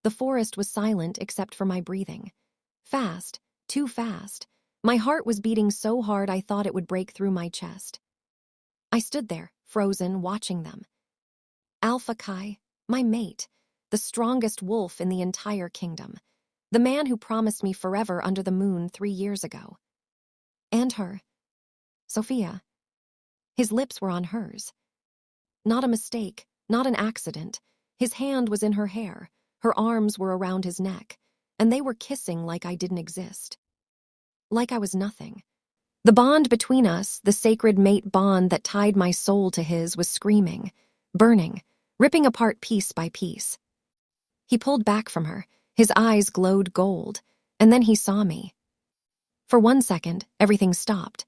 The forest was silent except for my breathing. Fast, too fast. My heart was beating so hard I thought it would break through my chest. I stood there, frozen, watching them. Alpha Kai, my mate, the strongest wolf in the entire kingdom, the man who promised me forever under the moon 3 years ago. And her, Sophia. His lips were on hers. Not a mistake, not an accident. His hand was in her hair, her arms were around his neck, and they were kissing like I didn't exist. Like I was nothing. The bond between us, the sacred mate bond that tied my soul to his, was screaming, burning, ripping apart piece by piece. He pulled back from her, his eyes glowed gold, and then he saw me. For 1 second, everything stopped.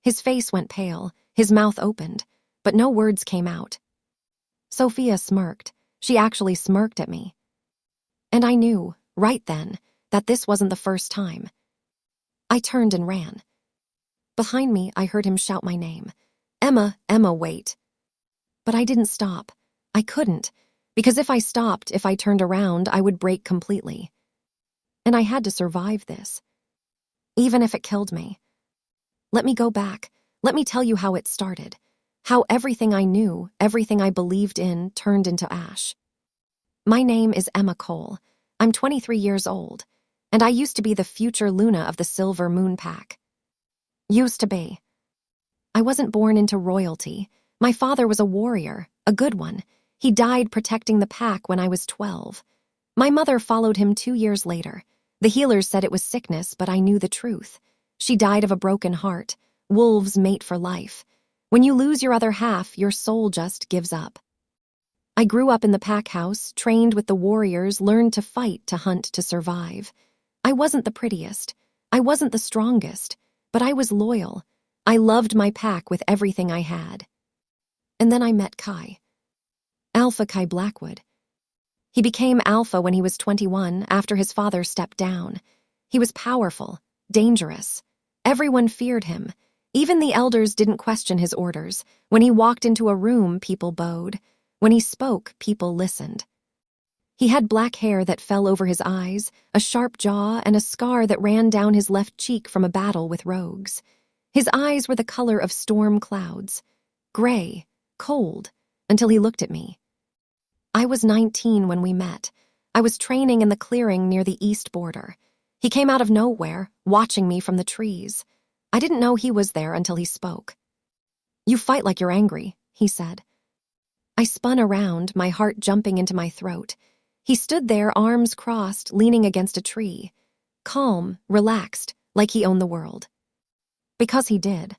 His face went pale, his mouth opened, but no words came out. Sophia smirked. She actually smirked at me. And I knew, right then, that this wasn't the first time. I turned and ran. Behind me, I heard him shout my name. Emma, Emma, wait. But I didn't stop. I couldn't, because if I stopped, if I turned around, I would break completely. And I had to survive this. Even if it killed me. Let me go back. Let me tell you how it started. How everything I knew, everything I believed in, turned into ash. My name is Emma Cole. I'm 23 years old, and I used to be the future Luna of the Silver Moon Pack. Used to be. I wasn't born into royalty. My father was a warrior, a good one. He died protecting the pack when I was 12. My mother followed him 2 years later. The healers said it was sickness, but I knew the truth. She died of a broken heart. Wolves mate for life. When you lose your other half, your soul just gives up. I grew up in the pack house, trained with the warriors, learned to fight, to hunt, to survive. I wasn't the prettiest. I wasn't the strongest, but I was loyal. I loved my pack with everything I had. And then I met Kai. Alpha Kai Blackwood. He became Alpha when he was 21, after his father stepped down. He was powerful, dangerous. Everyone feared him. Even the elders didn't question his orders. When he walked into a room, people bowed. When he spoke, people listened. He had black hair that fell over his eyes, a sharp jaw, and a scar that ran down his left cheek from a battle with rogues. His eyes were the color of storm clouds, gray, cold, until he looked at me. I was 19 when we met. I was training in the clearing near the east border. He came out of nowhere, watching me from the trees. I didn't know he was there until he spoke. "You fight like you're angry," he said. I spun around, my heart jumping into my throat. He stood there, arms crossed, leaning against a tree. Calm, relaxed, like he owned the world. Because he did.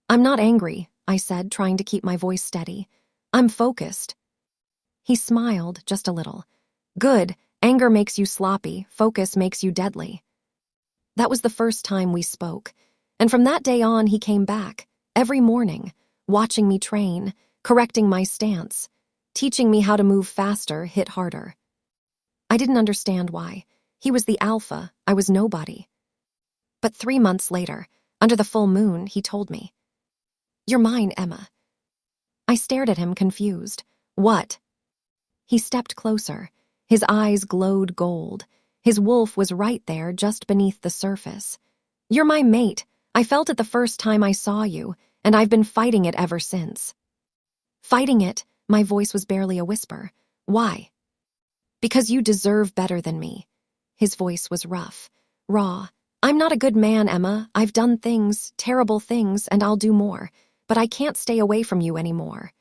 "I'm not angry," I said, trying to keep my voice steady. "I'm focused." He smiled, just a little. "Good. Anger makes you sloppy. Focus makes you deadly." That was the first time we spoke. And from that day on, he came back, every morning, watching me train, correcting my stance, teaching me how to move faster, hit harder. I didn't understand why. He was the alpha, I was nobody. But 3 months later, under the full moon, he told me, "You're mine, Emma." I stared at him, confused. "What?" He stepped closer. His eyes glowed gold. His wolf was right there, just beneath the surface. "You're my mate. I felt it the first time I saw you, and I've been fighting it ever since." Fighting it, my voice was barely a whisper. "Why?" "Because you deserve better than me." His voice was rough, raw. "I'm not a good man, Emma. I've done things, terrible things, and I'll do more. But I can't stay away from you anymore."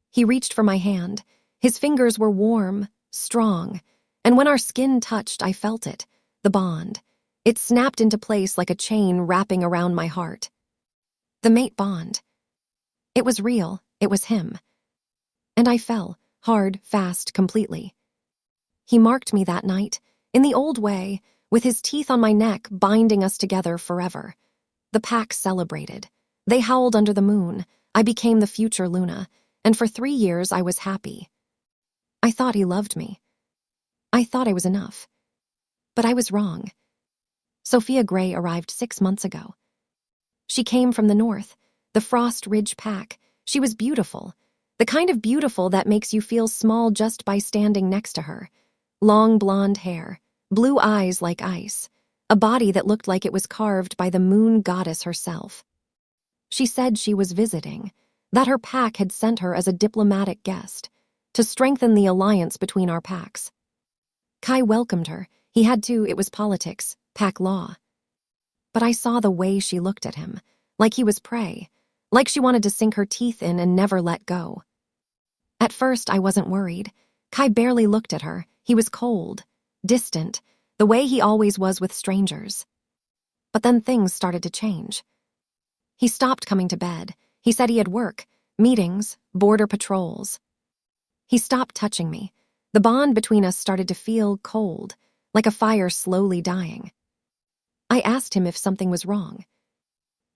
He reached for my hand. His fingers were warm, strong, and when our skin touched, I felt it, the bond. It snapped into place like a chain wrapping around my heart. The mate bond. It was real. It was him. And I fell, hard, fast, completely. He marked me that night, in the old way, with his teeth on my neck, binding us together forever. The pack celebrated. They howled under the moon. I became the future Luna, and for 3 years I was happy. I thought he loved me. I thought I was enough. But I was wrong. Sophia Gray arrived 6 months ago. She came from the north, the Frost Ridge Pack. She was beautiful, the kind of beautiful that makes you feel small just by standing next to her. Long blonde hair, blue eyes like ice, a body that looked like it was carved by the moon goddess herself. She said she was visiting, that her pack had sent her as a diplomatic guest, to strengthen the alliance between our packs. Kai welcomed her. He had to, it was politics, pack law. But I saw the way she looked at him, like he was prey, like she wanted to sink her teeth in and never let go. At first, I wasn't worried. Kai barely looked at her. He was cold, distant, the way he always was with strangers. But then things started to change. He stopped coming to bed. He said he had work, meetings, border patrols. He stopped touching me. The bond between us started to feel cold, like a fire slowly dying. I asked him if something was wrong.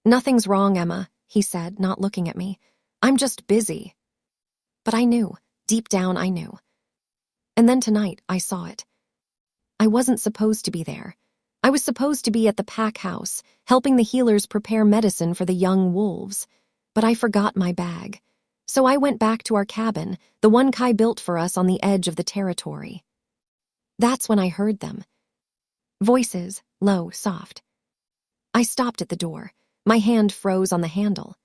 "Nothing's wrong, Emma," he said, not looking at me. "I'm just busy." But I knew. Deep down, I knew. And then tonight, I saw it. I wasn't supposed to be there. I was supposed to be at the pack house, helping the healers prepare medicine for the young wolves. But I forgot my bag. So I went back to our cabin, the one Kai built for us on the edge of the territory. That's when I heard them. Voices, low, soft. I stopped at the door. My hand froze on the handle.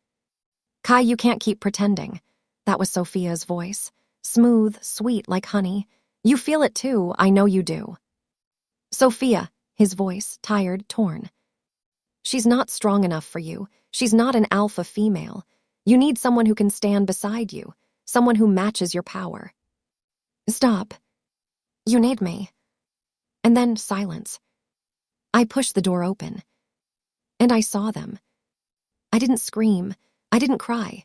"Kai, you can't keep pretending." That was Sophia's voice. Smooth, sweet like honey. "You feel it too, I know you do." "Sophia," his voice, tired, torn. "She's not strong enough for you. She's not an alpha female. You need someone who can stand beside you, someone who matches your power." "Stop. You need me." And then silence. I pushed the door open. And I saw them. I didn't scream. I didn't cry.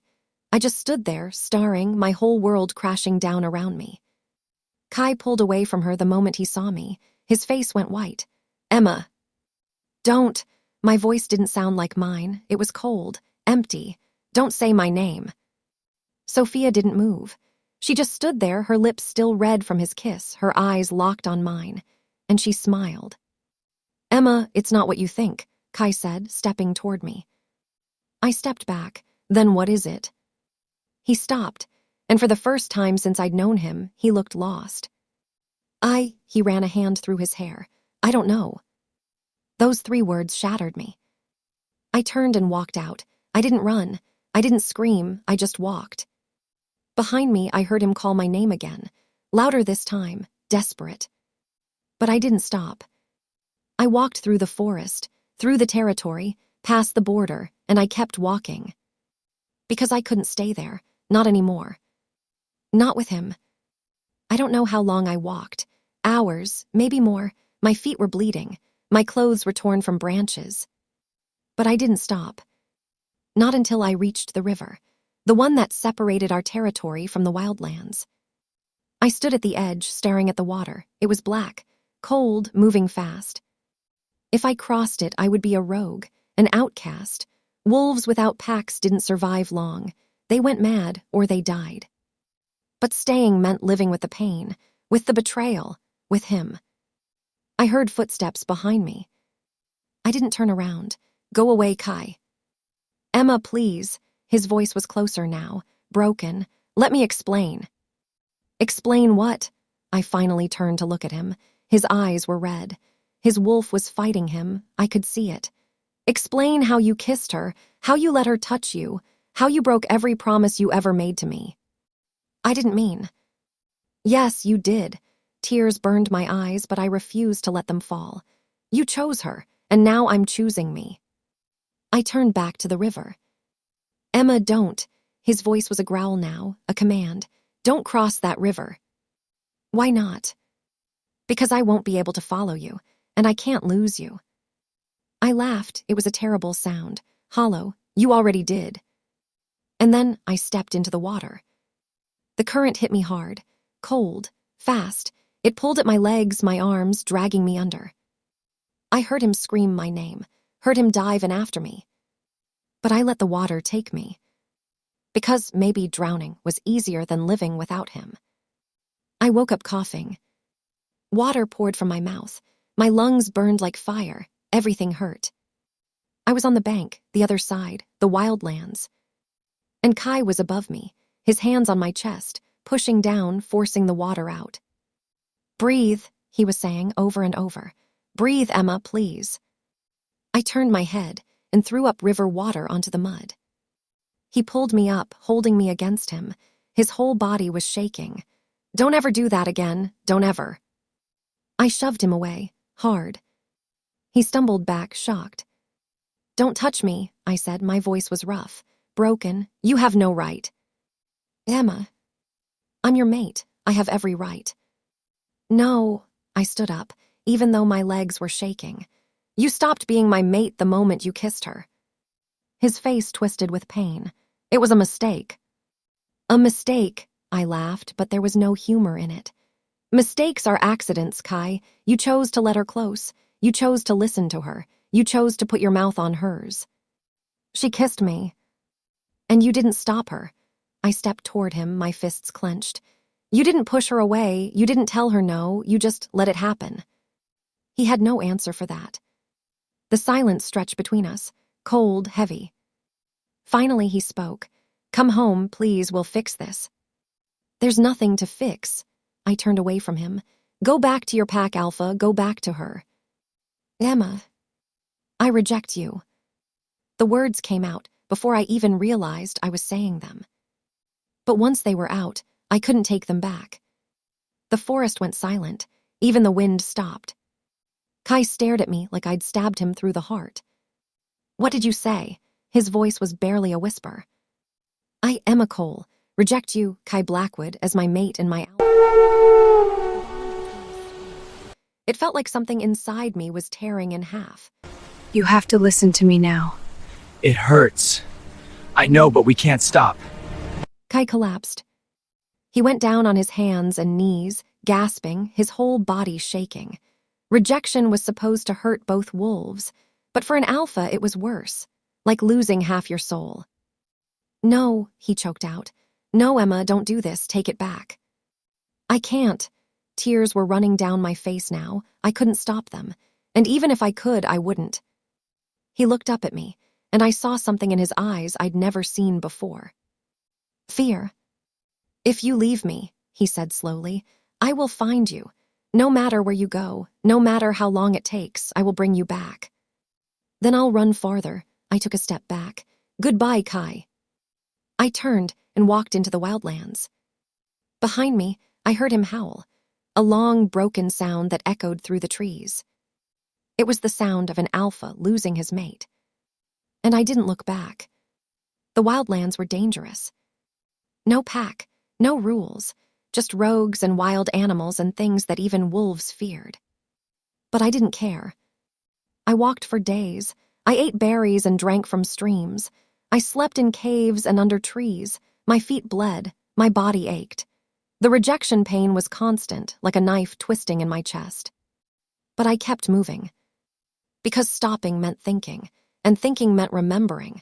I just stood there, staring, my whole world crashing down around me. Kai pulled away from her the moment he saw me. His face went white. "Emma." "Don't." My voice didn't sound like mine. It was cold, empty. "Don't say my name." Sophia didn't move. She just stood there, her lips still red from his kiss, her eyes locked on mine. And she smiled. "Emma, it's not what you think," Kai said, stepping toward me. I stepped back. "Then what is it?" He stopped, and for the first time since I'd known him, he looked lost. He ran a hand through his hair. "I don't know." Those 3 words shattered me. I turned and walked out. I didn't run. I didn't scream. I just walked. Behind me, I heard him call my name again, louder this time, desperate. But I didn't stop. I walked through the forest, through the territory, past the border, and I kept walking. Because I couldn't stay there, not anymore. Not with him. I don't know how long I walked. Hours, maybe more. My feet were bleeding. My clothes were torn from branches. But I didn't stop. Not until I reached the river, the one that separated our territory from the wildlands. I stood at the edge, staring at the water. It was black, cold, moving fast. If I crossed it, I would be a rogue, an outcast. Wolves without packs didn't survive long. They went mad, or they died. But staying meant living with the pain, with the betrayal, with him. I heard footsteps behind me. I didn't turn around. "Go away, Kai." "Emma, please." His voice was closer now, broken. "Let me explain." "Explain what?" I finally turned to look at him. His eyes were red. His wolf was fighting him. I could see it. "Explain how you kissed her, how you let her touch you, how you broke every promise you ever made to me." "I didn't mean." "Yes, you did." Tears burned my eyes, but I refused to let them fall. "You chose her, and now I'm choosing me." I turned back to the river. "Emma, don't." His voice was a growl now, a command. "Don't cross that river." "Why not?" "Because I won't be able to follow you, and I can't lose you." I laughed. It was a terrible sound. Hollow. "You already did." And then I stepped into the water. The current hit me hard, cold, fast. It pulled at my legs, my arms, dragging me under. I heard him scream my name, heard him dive in after me. But I let the water take me. Because maybe drowning was easier than living without him. I woke up coughing. Water poured from my mouth. My lungs burned like fire. Everything hurt. I was on the bank, the other side, the wildlands. And Kai was above me, his hands on my chest, pushing down, forcing the water out. Breathe, he was saying over and over. Breathe, Emma, please. I turned my head and threw up river water onto the mud. He pulled me up, holding me against him. His whole body was shaking. Don't ever do that again, don't ever. I shoved him away, hard. He stumbled back, shocked. Don't touch me, I said. My voice was rough, broken. You have no right. Emma, I'm your mate. I have every right. No, I stood up, even though my legs were shaking. You stopped being my mate the moment you kissed her. His face twisted with pain. It was a mistake. A mistake, I laughed, but there was no humor in it. Mistakes are accidents, Kai. You chose to let her close. You chose to listen to her. You chose to put your mouth on hers. She kissed me. And you didn't stop her. I stepped toward him, my fists clenched. You didn't push her away. You didn't tell her no. You just let it happen. He had no answer for that. The silence stretched between us, cold, heavy. Finally, he spoke. Come home, please, we'll fix this. There's nothing to fix. I turned away from him. Go back to your pack, Alpha. Go back to her. Emma, I reject you. The words came out before I even realized I was saying them. But once they were out, I couldn't take them back. The forest went silent. Even the wind stopped. Kai stared at me like I'd stabbed him through the heart. What did you say? His voice was barely a whisper. I, Emma Cole, reject you, Kai Blackwood, as my mate and my ally. It felt like something inside me was tearing in half. You have to listen to me now. It hurts. I know, but we can't stop. Kai collapsed. He went down on his hands and knees, gasping, his whole body shaking. Rejection was supposed to hurt both wolves, but for an alpha it was worse, like losing half your soul. No, he choked out. No, Emma, don't do this. Take it back. I can't. Tears were running down my face now. I couldn't stop them, and even if I could, I wouldn't. He looked up at me, and I saw something in his eyes I'd never seen before. Fear. If you leave me, he said slowly, I will find you. No matter where you go, no matter how long it takes, I will bring you back. Then I'll run farther. I took a step back. Goodbye, Kai. I turned and walked into the wildlands. Behind me, I heard him howl, a long, broken sound that echoed through the trees. It was the sound of an alpha losing his mate. And I didn't look back. The wildlands were dangerous. No pack, no rules, just rogues and wild animals and things that even wolves feared. But I didn't care. I walked for days. I ate berries and drank from streams. I slept in caves and under trees. My feet bled. My body ached. The rejection pain was constant, like a knife twisting in my chest. But I kept moving. Because stopping meant thinking, and thinking meant remembering.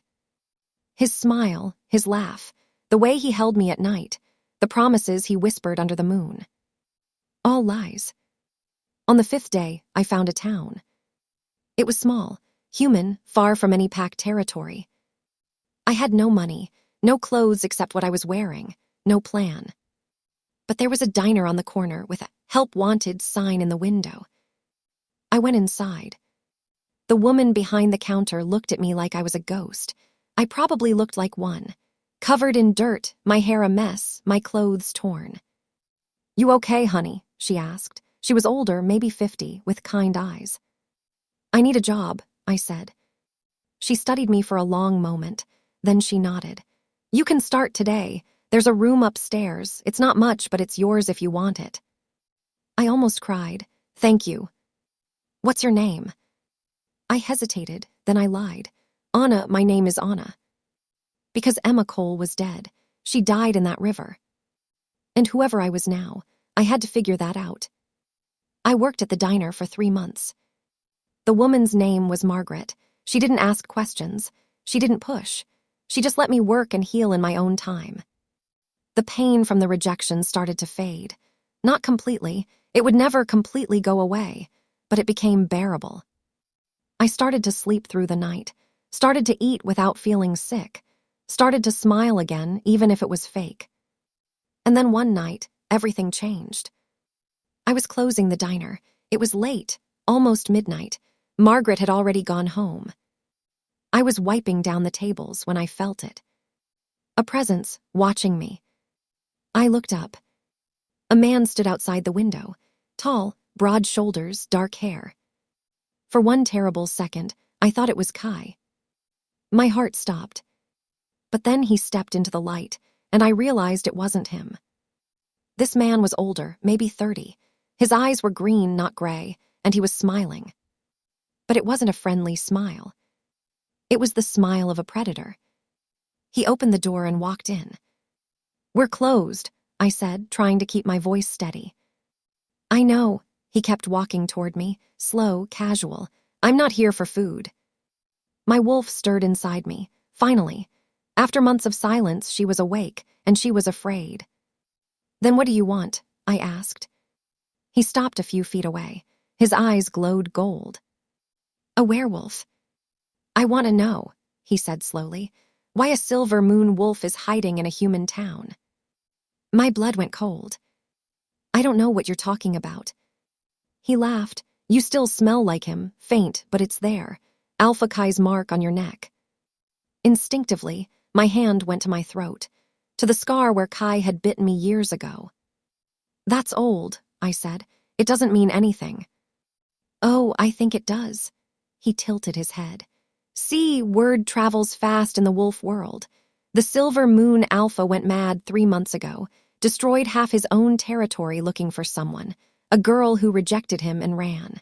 His smile, his laugh, the way he held me at night, the promises he whispered under the moon. All lies. On the 5th day, I found a town. It was small, human, far from any pack territory. I had no money, no clothes except what I was wearing, no plan. But there was a diner on the corner with a "Help Wanted" sign in the window. I went inside. The woman behind the counter looked at me like I was a ghost. I probably looked like one. Covered in dirt, my hair a mess, my clothes torn. You okay, honey? She asked. She was older, maybe 50, with kind eyes. I need a job, I said. She studied me for a long moment. Then she nodded. You can start today. There's a room upstairs. It's not much, but it's yours if you want it. I almost cried. Thank you. What's your name? I hesitated, then I lied. Anna, my name is Anna. Because Emma Cole was dead. She died in that river. And whoever I was now, I had to figure that out. I worked at the diner for 3 months. The woman's name was Margaret. She didn't ask questions. She didn't push. She just let me work and heal in my own time. The pain from the rejection started to fade. Not completely. It would never completely go away, but it became bearable. I started to sleep through the night, started to eat without feeling sick, started to smile again, even if it was fake. And then one night, everything changed. I was closing the diner. It was late, almost midnight. Margaret had already gone home. I was wiping down the tables when I felt it. A presence watching me. I looked up. A man stood outside the window. Tall, broad shoulders, dark hair. For one terrible second, I thought it was Kai. My heart stopped. But then he stepped into the light, and I realized it wasn't him. This man was older, maybe 30. His eyes were green, not gray, and he was smiling. But it wasn't a friendly smile. It was the smile of a predator. He opened the door and walked in. "We're closed," I said, trying to keep my voice steady. "I know." He kept walking toward me, slow, casual. "I'm not here for food." My wolf stirred inside me. Finally. After months of silence, she was awake, and she was afraid. "Then what do you want?" I asked. He stopped a few feet away. His eyes glowed gold. "A werewolf." "I want to know," he said slowly, "why a silver moon wolf is hiding in a human town." My blood went cold. "I don't know what you're talking about." He laughed. "You still smell like him, faint, but it's there. Alpha Kai's mark on your neck." Instinctively, my hand went to my throat, to the scar where Kai had bitten me years ago. "That's old," I said. "It doesn't mean anything." "Oh, I think it does." He tilted his head. "See, word travels fast in the wolf world. The silver moon Alpha went mad 3 months ago, destroyed half his own territory looking for someone, a girl who rejected him and ran."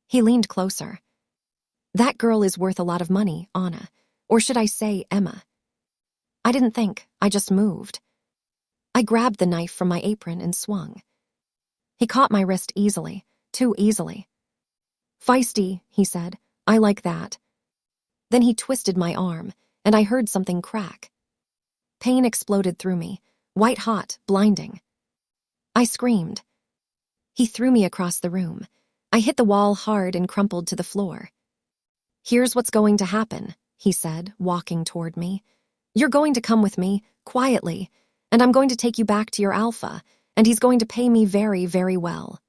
He leaned closer. "That girl is worth a lot of money, Anna. Or should I say Emma?" I didn't think, I just moved. I grabbed the knife from my apron and swung. He caught my wrist easily, too easily. "Feisty," he said. "I like that." Then he twisted my arm, and I heard something crack. Pain exploded through me, white hot, blinding. I screamed. He threw me across the room. I hit the wall hard and crumpled to the floor. "Here's what's going to happen," he said, walking toward me. "You're going to come with me, quietly, and I'm going to take you back to your Alpha, and he's going to pay me very, very well."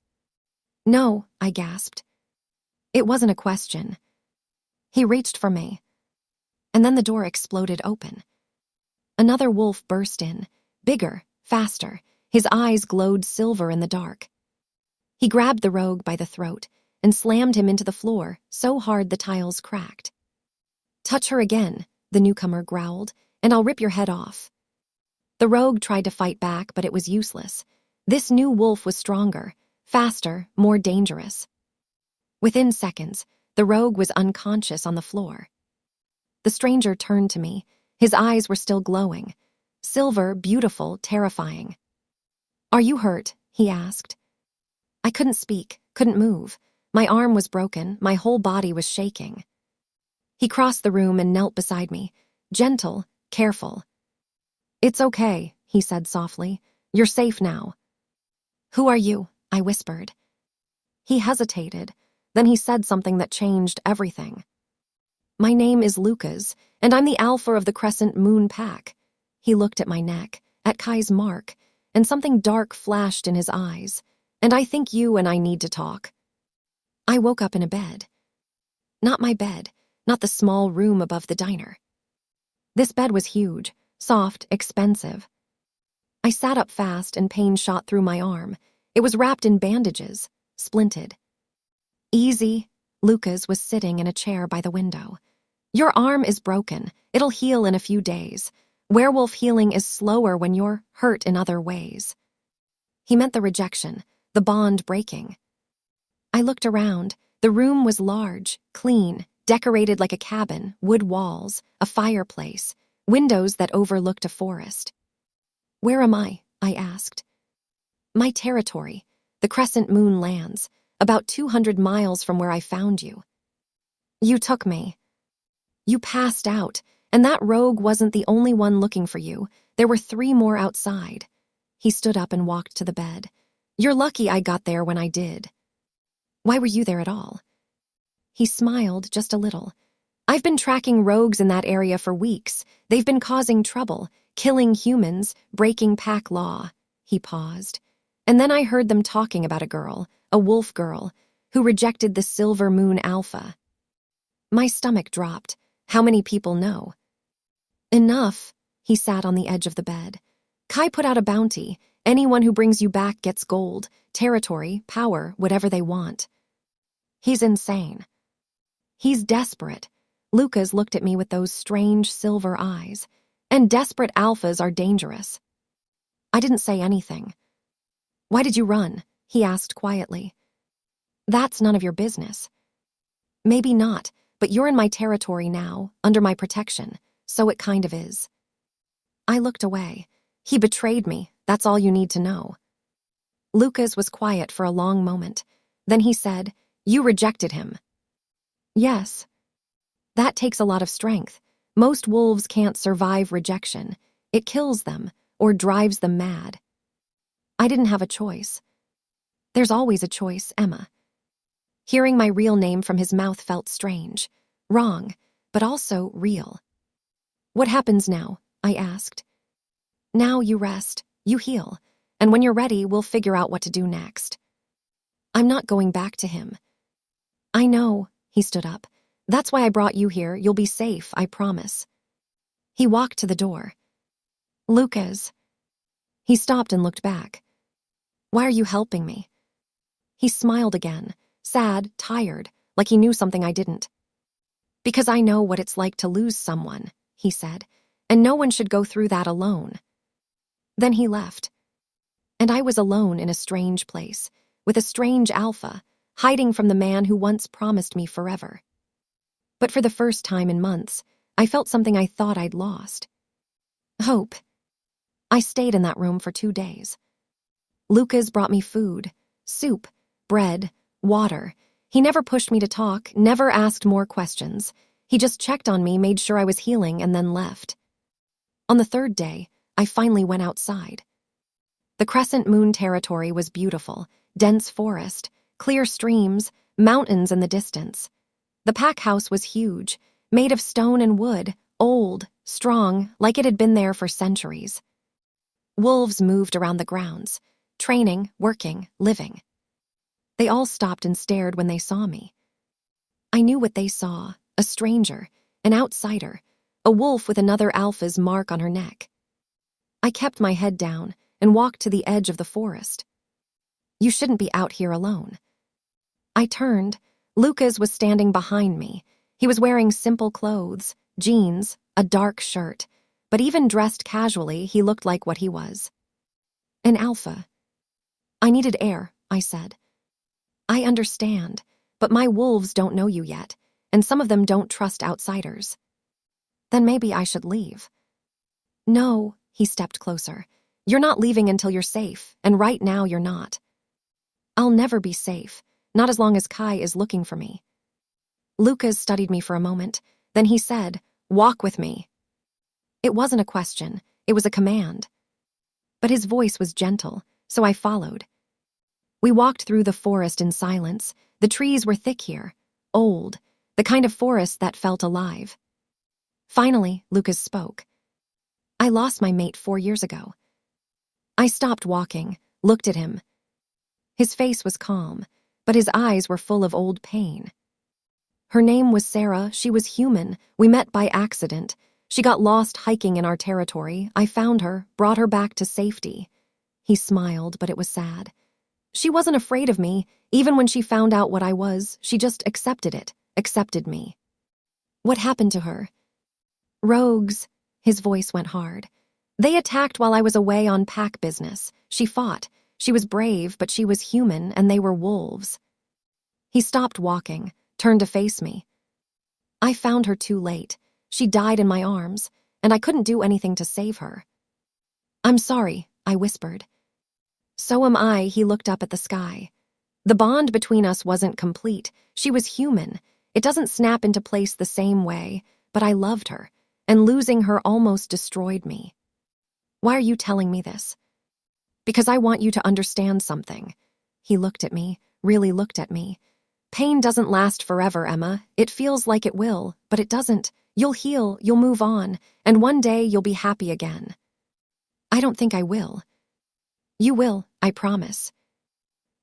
"No," I gasped. It wasn't a question. He reached for me. And then the door exploded open. Another wolf burst in, bigger, faster. His eyes glowed silver in the dark. He grabbed the rogue by the throat and slammed him into the floor so hard the tiles cracked. "Touch her again," the newcomer growled, "and I'll rip your head off." The rogue tried to fight back, but it was useless. This new wolf was stronger, faster, more dangerous. Within seconds, the rogue was unconscious on the floor. The stranger turned to me. His eyes were still glowing. Silver, beautiful, terrifying. "Are you hurt?" he asked. I couldn't speak, couldn't move. My arm was broken, my whole body was shaking. He crossed the room and knelt beside me, gentle, careful. "It's okay," he said softly. "You're safe now." "Who are you?" I whispered. He hesitated, then he said something that changed everything. "My name is Lucas, and I'm the Alpha of the Crescent Moon Pack." He looked at my neck, at Kai's mark, and something dark flashed in his eyes. "And I think you and I need to talk." I woke up in a bed. Not my bed, not the small room above the diner. This bed was huge, soft, expensive. I sat up fast and pain shot through my arm. It was wrapped in bandages, splinted. "Easy." Lucas was sitting in a chair by the window. "Your arm is broken. It'll heal in a few days. Werewolf healing is slower when you're hurt in other ways." He meant the rejection, the bond breaking. I looked around. The room was large, clean, decorated like a cabin, wood walls, a fireplace, windows that overlooked a forest. "Where am I?" I asked. "My territory, the Crescent Moon lands, about 200 miles from where I found you." "You took me." "You passed out, and that rogue wasn't the only one looking for you. There were 3 more outside." He stood up and walked to the bed. "You're lucky I got there when I did." "Why were you there at all?" He smiled just a little. "I've been tracking rogues in that area for weeks. They've been causing trouble, killing humans, breaking pack law." He paused. And then I heard them talking about a girl, a wolf girl, who rejected the Silver Moon Alpha. My stomach dropped. How many people know? Enough. He sat on the edge of the bed. Kai put out a bounty. Anyone who brings you back gets gold, territory, power, whatever they want. He's insane. He's desperate. Lucas looked at me with those strange silver eyes. And desperate alphas are dangerous. I didn't say anything. Why did you run? He asked quietly. That's none of your business. Maybe not, but you're in my territory now, under my protection, so it kind of is. I looked away. He betrayed me, that's all you need to know. Lucas was quiet for a long moment. Then he said, You rejected him. Yes. That takes a lot of strength. Most wolves can't survive rejection. It kills them, or drives them mad. I didn't have a choice. There's always a choice, Emma. Hearing my real name from his mouth felt strange. Wrong, but also real. What happens now? I asked. Now you rest, you heal, and when you're ready, we'll figure out what to do next. I'm not going back to him. I know, he stood up. That's why I brought you here. You'll be safe, I promise. He walked to the door. Lucas. He stopped and looked back. Why are you helping me? He smiled again, sad, tired, like he knew something I didn't. Because I know what it's like to lose someone, he said, and no one should go through that alone. Then he left. And I was alone in a strange place, with a strange alpha, hiding from the man who once promised me forever. But for the first time in months, I felt something I thought I'd lost. Hope. I stayed in that room for 2 days. Lucas brought me food, soup, bread, water. He never pushed me to talk, never asked more questions. He just checked on me, made sure I was healing, and then left. On the 3rd day, I finally went outside. The Crescent Moon territory was beautiful, dense forest, clear streams, mountains in the distance. The pack house was huge, made of stone and wood, old, strong, like it had been there for centuries. Wolves moved around the grounds, training, working, living. They all stopped and stared when they saw me. I knew what they saw, a stranger, an outsider, a wolf with another alpha's mark on her neck. I kept my head down and walked to the edge of the forest. You shouldn't be out here alone. I turned. Lucas was standing behind me. He was wearing simple clothes, jeans, a dark shirt, but even dressed casually, he looked like what he was. An alpha. I needed air, I said. I understand, but my wolves don't know you yet, and some of them don't trust outsiders. Then maybe I should leave. No, he stepped closer. You're not leaving until you're safe, and right now you're not. I'll never be safe, not as long as Kai is looking for me. Lucas studied me for a moment, then he said, Walk with me. It wasn't a question, it was a command. But his voice was gentle, so I followed. We walked through the forest in silence. The trees were thick here, old, the kind of forest that felt alive. Finally, Lucas spoke. I lost my mate 4 years ago. I stopped walking, looked at him. His face was calm, but his eyes were full of old pain. Her name was Sarah. She was human. We met by accident. She got lost hiking in our territory. I found her, brought her back to safety. He smiled, but it was sad. She wasn't afraid of me. Even when she found out what I was, she just accepted it, accepted me. What happened to her? Rogues. His voice went hard. They attacked while I was away on pack business. She fought. She was brave, but she was human, and they were wolves. He stopped walking, turned to face me. I found her too late. She died in my arms, and I couldn't do anything to save her. I'm sorry, I whispered. So am I, he looked up at the sky. The bond between us wasn't complete. She was human. It doesn't snap into place the same way, but I loved her, and losing her almost destroyed me. Why are you telling me this? Because I want you to understand something. He looked at me, really looked at me. Pain doesn't last forever, Emma. It feels like it will, but it doesn't. You'll heal, you'll move on, and one day you'll be happy again. I don't think I will. You will, I promise.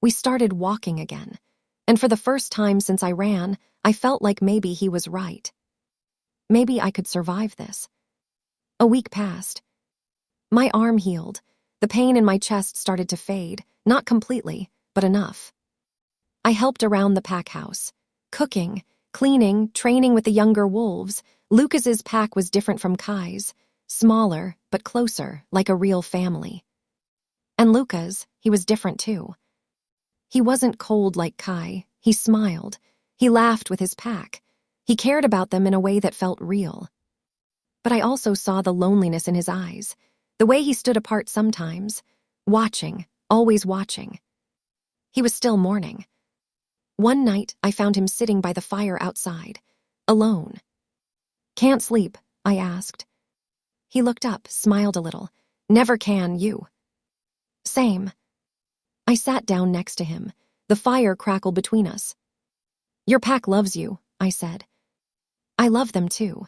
We started walking again, and for the first time since I ran, I felt like maybe he was right. Maybe I could survive this. A week passed. My arm healed. The pain in my chest started to fade, not completely, but enough. I helped around the pack house, cooking, cleaning, training with the younger wolves. Lucas's pack was different from Kai's, smaller but closer, like a real family. And Lucas, he was different too. He wasn't cold like Kai. He smiled. He laughed with his pack. He cared about them in a way that felt real. But I also saw the loneliness in his eyes, the way he stood apart sometimes, watching, always watching. He was still mourning. One night, I found him sitting by the fire outside, alone. "Can't sleep?" I asked. He looked up, smiled a little. "Never can, you." "Same." I sat down next to him. The fire crackled between us. "Your pack loves you," I said. "I love them too."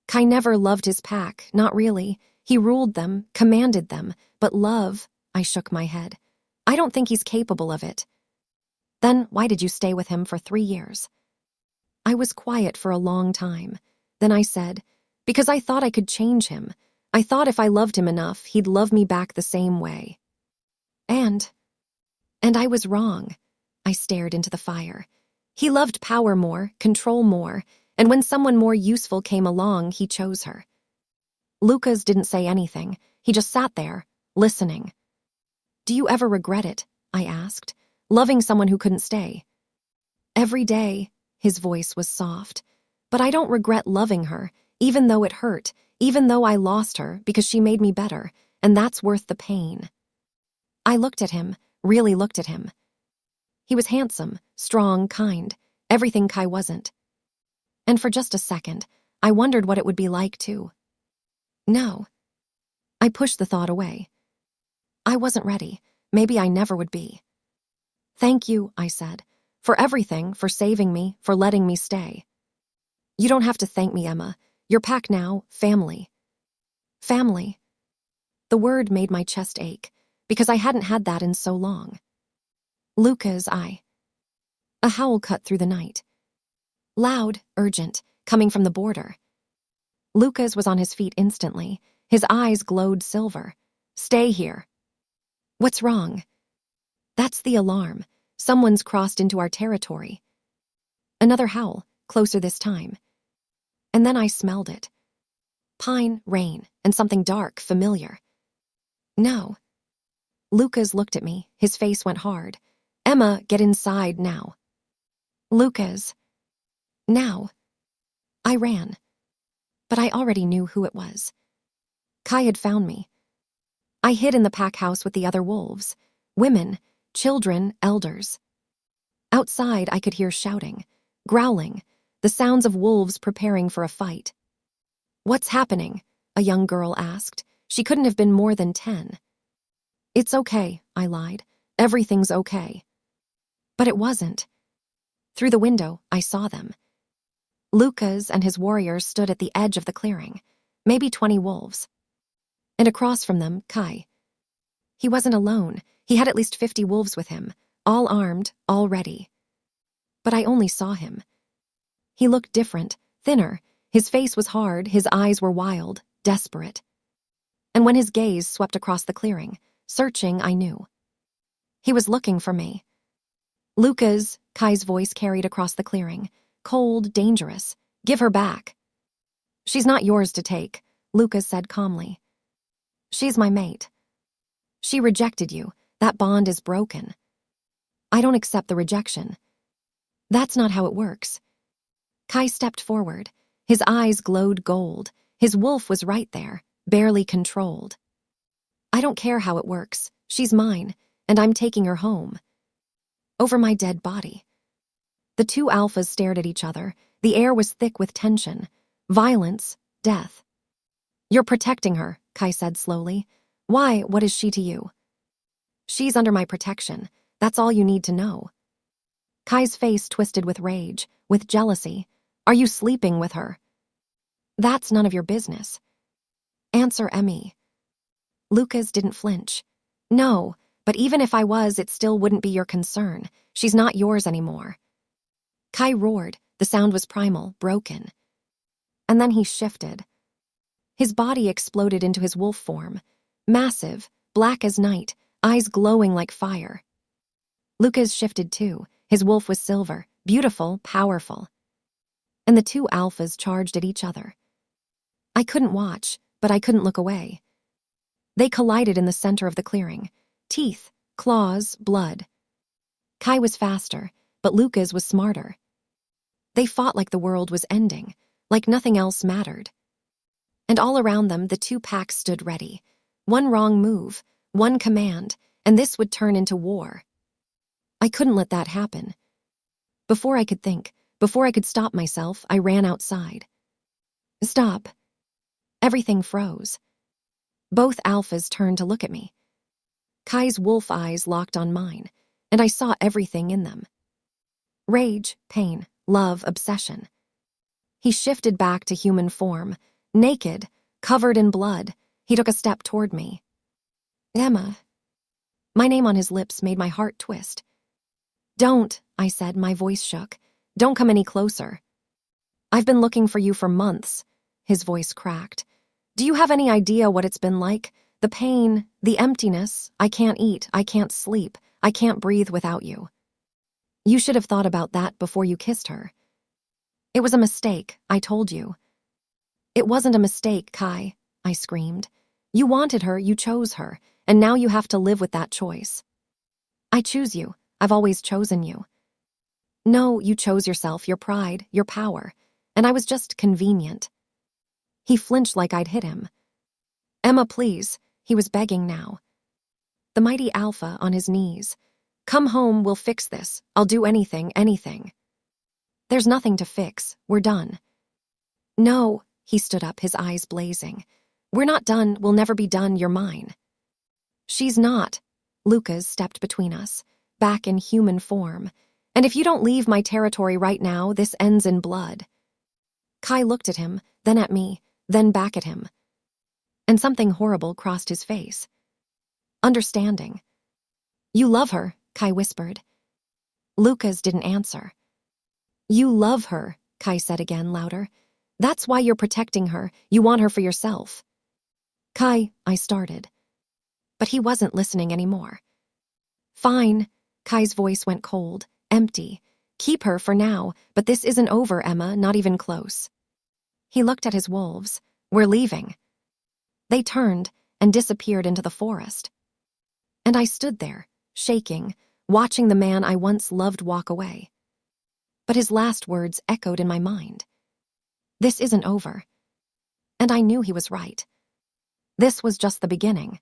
Kai never loved his pack, not really. He ruled them, commanded them, but love, I shook my head. I don't think he's capable of it. "Then why did you stay with him for 3 years?" I was quiet for a long time. Then I said, "Because I thought I could change him. I thought if I loved him enough, he'd love me back the same way." And I was wrong. I stared into the fire. He loved power more, control more, and when someone more useful came along, he chose her. Lucas didn't say anything. He just sat there, listening. "Do you ever regret it?" I asked, "loving someone who couldn't stay?" "Every day," his voice was soft. "But I don't regret loving her, even though it hurt, even though I lost her, because she made me better, and that's worth the pain." I looked at him, really looked at him. He was handsome, strong, kind, everything Kai wasn't. And for just a second, I wondered what it would be like too. No. I pushed the thought away. I wasn't ready. Maybe I never would be. "Thank you," I said, "for everything, for saving me, for letting me stay." "You don't have to thank me, Emma. Your pack now, family." Family. The word made my chest ache, because I hadn't had that in so long. Lucas, A howl cut through the night. Loud, urgent, coming from the border. Lucas was on his feet instantly. His eyes glowed silver. "Stay here." "What's wrong?" "That's the alarm. Someone's crossed into our territory." Another howl, closer this time. And then I smelled it. Pine, rain, and something dark, familiar. "No." Lucas looked at me. His face went hard. "Emma, get inside now." "Lucas." "Now." I ran. But I already knew who it was. Kai had found me. I hid in the pack house with the other wolves. Women, children, elders. Outside, I could hear shouting, growling, the sounds of wolves preparing for a fight. "What's happening?" a young girl asked. She couldn't have been more than 10. "It's okay," I lied. "Everything's okay." But it wasn't. Through the window, I saw them. Lucas and his warriors stood at the edge of the clearing, maybe 20 wolves. And across from them, Kai. He wasn't alone. He had at least 50 wolves with him, all armed, all ready. But I only saw him. He looked different, thinner. His face was hard, his eyes were wild, desperate. And when his gaze swept across the clearing, searching, I knew. He was looking for me. "Lucas," Kai's voice carried across the clearing. "Cold, dangerous. Give her back." "She's not yours to take," Lucas said calmly. "She's my mate." "She rejected you. That bond is broken." "I don't accept the rejection." "That's not how it works." Kai stepped forward. His eyes glowed gold. His wolf was right there, barely controlled. "I don't care how it works. She's mine, and I'm taking her home." Over my dead body. The two alphas stared at each other. The air was thick with tension. Violence, death. "You're protecting her," Kai said slowly. "Why? What is she to you?" "She's under my protection. That's all you need to know." Kai's face twisted with rage, with jealousy. "Are you sleeping with her?" "That's none of your business." "Answer, Emmy." Lucas didn't flinch. "No, But even if I was, it still wouldn't be your concern. She's not yours anymore. Kai roared. The sound was primal, broken. And then he shifted. His body exploded into his wolf form. Massive, black as night, eyes glowing like fire. Lucas shifted too. His wolf was silver, beautiful, powerful. And the two alphas charged at each other. I couldn't watch, but I couldn't look away. They collided in the center of the clearing. Teeth, claws, blood. Kai was faster, but Lucas was smarter. They fought like the world was ending, like nothing else mattered. And all around them, the two packs stood ready. One wrong move, one command, and this would turn into war. I couldn't let that happen. Before I could think, before I could stop myself, I ran outside. Stop. Everything froze. Both alphas turned to look at me. Kai's wolf eyes locked on mine, and I saw everything in them. Rage, pain, love, obsession. He shifted back to human form, naked, covered in blood. He took a step toward me. Emma. My name on his lips made my heart twist. Don't, I said, my voice shook. Don't come any closer. I've been looking for you for months. His voice cracked. Do you have any idea what it's been like? The pain, the emptiness. I can't eat, I can't sleep, I can't breathe without you. You should have thought about that before you kissed her. It was a mistake, I told you. It wasn't a mistake, Kai, I screamed. You wanted her, you chose her, and now you have to live with that choice. I choose you. I've always chosen you. No, you chose yourself, your pride, your power, and I was just convenient. He flinched like I'd hit him. Emma, please, he was begging now. The mighty alpha on his knees. Come home, we'll fix this. I'll do anything, anything. There's nothing to fix, we're done. No, he stood up, his eyes blazing. We're not done, we'll never be done, you're mine. She's not. Lucas stepped between us, back in human form. And if you don't leave my territory right now, this ends in blood. Kai looked at him, then at me, then back at him. And something horrible crossed his face. Understanding. You love her, Kai whispered. Lucas didn't answer. You love her, Kai said again, louder. That's why you're protecting her. You want her for yourself. Kai, I started. But he wasn't listening anymore. Fine. Kai's voice went cold, empty. Keep her for now, but this isn't over, Emma, not even close. He looked at his wolves. We're leaving. They turned and disappeared into the forest. And I stood there, shaking, watching the man I once loved walk away. But his last words echoed in my mind. This isn't over. And I knew he was right. This was just the beginning.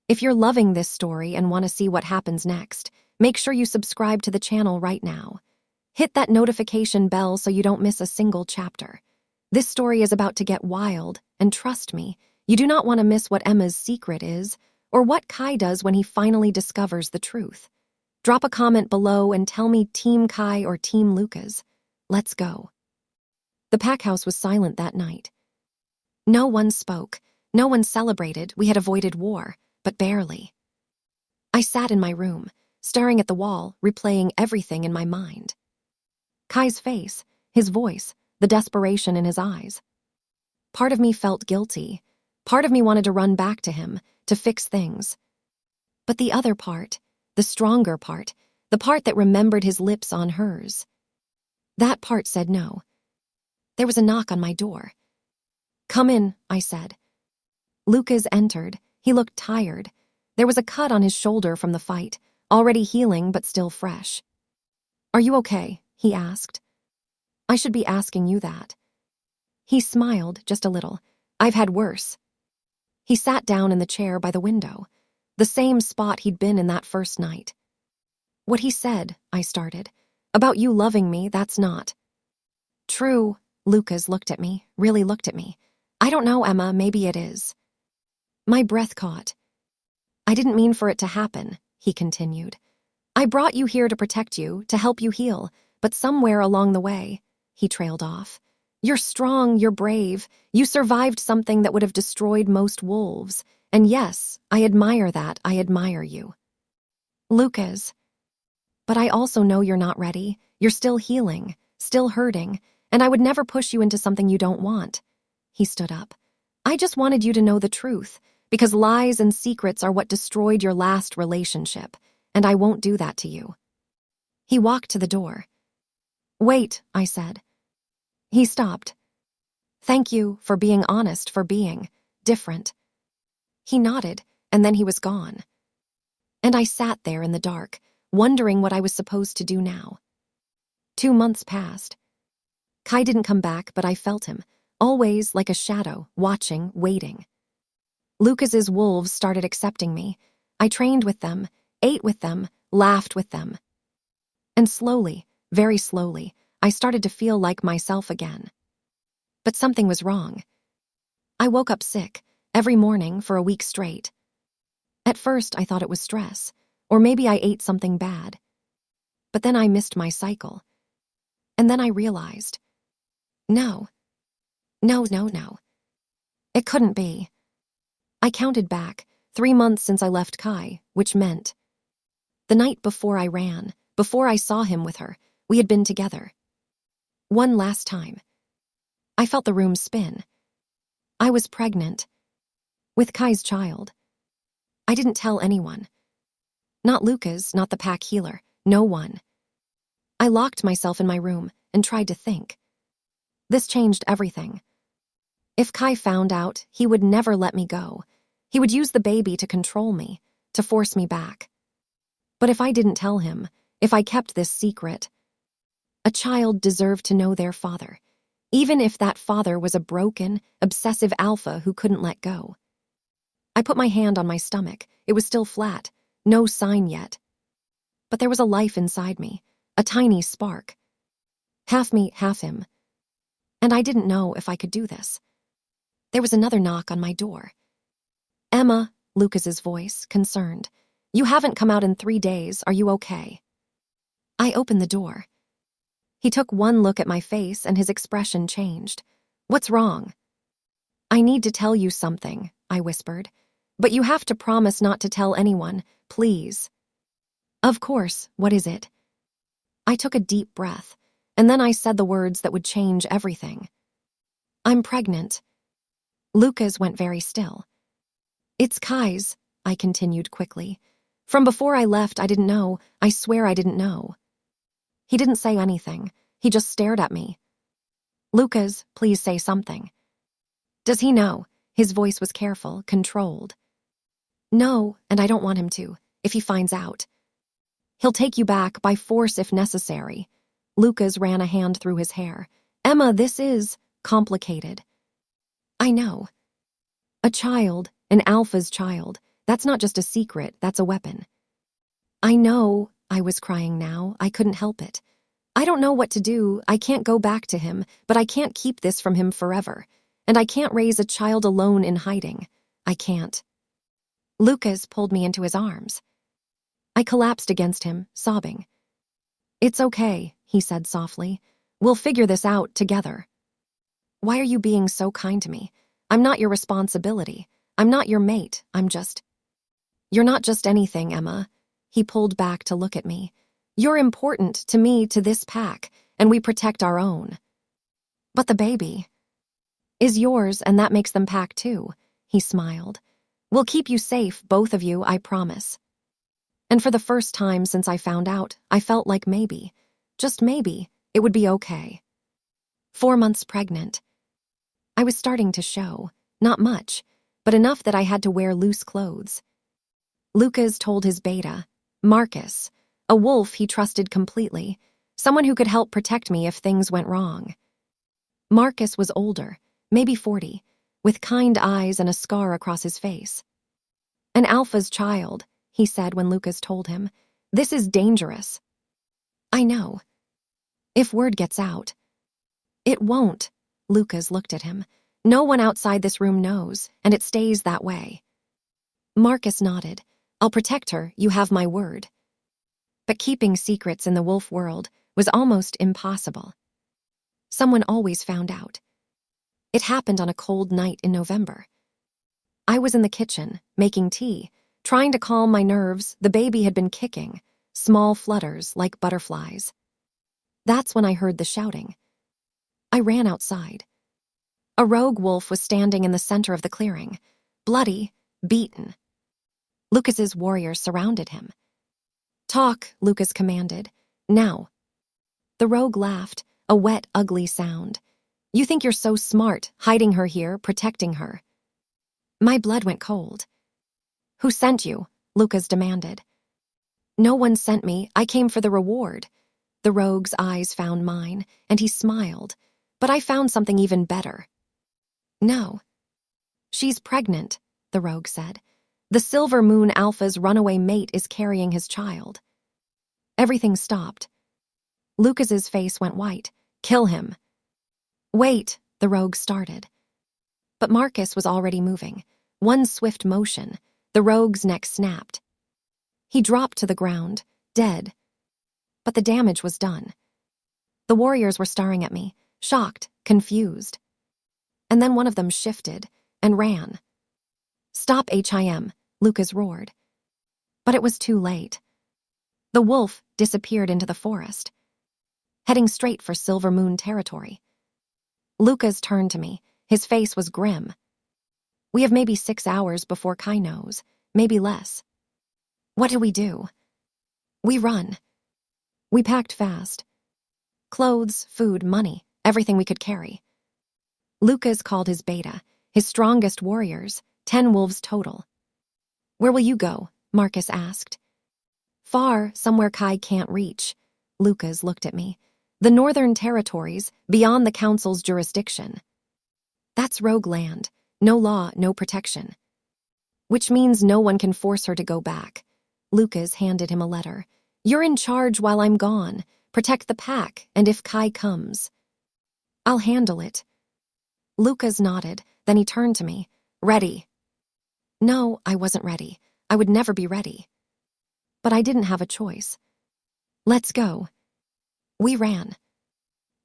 If you're loving this story and want to see what happens next, make sure you subscribe to the channel right now. Hit that notification bell so you don't miss a single chapter. This story is about to get wild, and trust me, you do not want to miss what Emma's secret is, or what Kai does when he finally discovers the truth. Drop a comment below and tell me Team Kai or Team Lucas. Let's go. The pack house was silent that night. No one spoke, no one celebrated. We had avoided war, but barely. I sat in my room, staring at the wall, replaying everything in my mind. Kai's face, his voice, the desperation in his eyes. Part of me felt guilty. Part of me wanted to run back to him, to fix things. But the other part, the stronger part, the part that remembered his lips on hers, that part said no. There was a knock on my door. Come in, I said. Lucas entered. He looked tired. There was a cut on his shoulder from the fight, already healing but still fresh. Are you okay? He asked. I should be asking you that. He smiled just a little. I've had worse. He sat down in the chair by the window, the same spot he'd been in that first night. What he said, I started, about you loving me, that's not. True, Lucas looked at me, really looked at me. I don't know, Emma, maybe it is. My breath caught. I didn't mean for it to happen, he continued. I brought you here to protect you, to help you heal, but somewhere along the way, he trailed off. You're strong, you're brave. You survived something that would have destroyed most wolves. And yes, I admire that, I admire you. Lucas, but I also know you're not ready. You're still healing, still hurting, and I would never push you into something you don't want. He stood up. I just wanted you to know the truth, because lies and secrets are what destroyed your last relationship, and I won't do that to you. He walked to the door. Wait, I said. He stopped. Thank you for being honest, for being different. He nodded, and then he was gone. And I sat there in the dark, wondering what I was supposed to do now. 2 months passed. Kai didn't come back, but I felt him, always like a shadow, watching, waiting. Lucas's wolves started accepting me. I trained with them, ate with them, laughed with them. And slowly, very slowly, I started to feel like myself again. But something was wrong. I woke up sick, every morning for a week straight. At first, I thought it was stress, or maybe I ate something bad. But then I missed my cycle. And then I realized, no. It couldn't be. I counted back, 3 months since I left Kai, which meant the night before I ran, before I saw him with her, we had been together. One last time. I felt the room spin. I was pregnant. With Kai's child. I didn't tell anyone. Not Lucas, not the pack healer, no one. I locked myself in my room and tried to think. This changed everything. If Kai found out, he would never let me go. He would use the baby to control me, to force me back. But if I didn't tell him, if I kept this secret, a child deserved to know their father, even if that father was a broken, obsessive alpha who couldn't let go. I put my hand on my stomach. It was still flat, no sign yet. But there was a life inside me, a tiny spark. Half me, half him. And I didn't know if I could do this. There was another knock on my door. Emma, Lucas's voice, concerned. You haven't come out in 3 days. Are you okay? I opened the door. He took one look at my face and his expression changed. What's wrong? I need to tell you something, I whispered. But you have to promise not to tell anyone, please. Of course, what is it? I took a deep breath, and then I said the words that would change everything. I'm pregnant. Lucas went very still. It's Kai's, I continued quickly. From before I left, I didn't know. I swear I didn't know. He didn't say anything. He just stared at me. Lucas, please say something. Does he know? His voice was careful, controlled. No, and I don't want him to, if he finds out. He'll take you back by force if necessary. Lucas ran a hand through his hair. Emma, this is complicated. I know. A child, an alpha's child, that's not just a secret, that's a weapon. I know, I was crying now, I couldn't help it. I don't know what to do, I can't go back to him, but I can't keep this from him forever. And I can't raise a child alone in hiding. I can't. Lucas pulled me into his arms. I collapsed against him, sobbing. It's okay, he said softly. We'll figure this out together. Why are you being so kind to me? I'm not your responsibility. I'm not your mate. You're not just anything, Emma. He pulled back to look at me. You're important to me, to this pack, and we protect our own. But the baby is yours, and that makes them pack too, he smiled. We'll keep you safe, both of you, I promise. And for the first time since I found out, I felt like maybe, just maybe, it would be okay. 4 months pregnant. I was starting to show, not much, but enough that I had to wear loose clothes. Lucas told his beta, Marcus, a wolf he trusted completely, someone who could help protect me if things went wrong. Marcus was older, maybe 40, with kind eyes and a scar across his face. An alpha's child, he said when Lucas told him. This is dangerous. I know. If word gets out. It won't. Lucas looked at him. No one outside this room knows, and it stays that way. Marcus nodded. I'll protect her, you have my word. But keeping secrets in the wolf world was almost impossible. Someone always found out. It happened on a cold night in November. I was in the kitchen, making tea, Trying to calm my nerves, the baby had been kicking, small flutters like butterflies. That's when I heard the shouting. I ran outside. A rogue wolf was standing in the center of the clearing, bloody, beaten. Lucas's warriors surrounded him. "Talk," Lucas commanded. "Now." The rogue laughed, a wet, ugly sound. "You think you're so smart, hiding her here, protecting her." My blood went cold. "Who sent you?" Lucas demanded. "No one sent me. I came for the reward." The rogue's eyes found mine, and he smiled. "But I found something even better." "No." "She's pregnant," the rogue said. "The Silver Moon Alpha's runaway mate is carrying his child." Everything stopped. Lucas's face went white. "Kill him." "Wait," the rogue started. But Marcus was already moving. One swift motion, the rogue's neck snapped. He dropped to the ground, dead. But the damage was done. The warriors were staring at me, shocked, confused. And then one of them shifted and ran. "Stop him," Lucas roared. But it was too late. The wolf disappeared into the forest, heading straight for Silver Moon territory. Lucas turned to me. His face was grim. "We have maybe 6 hours before Kai knows, maybe less." "What do we do?" "We run." We packed fast. Clothes, food, money, everything we could carry. Lucas called his beta, his strongest warriors, 10 wolves total. "Where will you go?" Marcus asked. "Far, somewhere Kai can't reach." Lucas looked at me. "The Northern Territories, beyond the Council's jurisdiction." "That's rogue land. No law, no protection." "Which means no one can force her to go back." Lucas handed him a letter. "You're in charge while I'm gone. Protect the pack, and if Kai comes." "I'll handle it." Lucas nodded, then he turned to me. "Ready?" No, I wasn't ready. I would never be ready. But I didn't have a choice. "Let's go." We ran.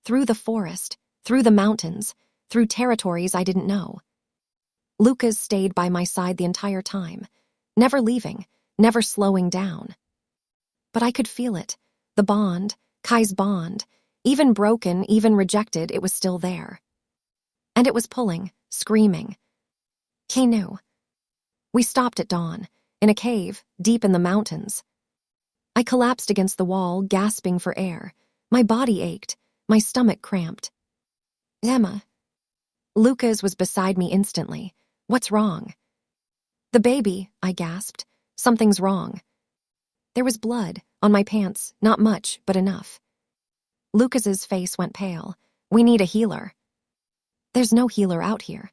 Through the forest, through the mountains, through territories I didn't know. Lucas stayed by my side the entire time, never leaving, never slowing down. But I could feel it, the bond, Kai's bond. Even broken, even rejected, it was still there. And it was pulling, screaming. He knew. We stopped at dawn, in a cave, deep in the mountains. I collapsed against the wall, gasping for air. My body ached, my stomach cramped. "Emma." Lucas was beside me instantly. "What's wrong?" "The baby," I gasped. "Something's wrong." There was blood on my pants, not much, but enough. Lucas's face went pale. "We need a healer." "There's no healer out here."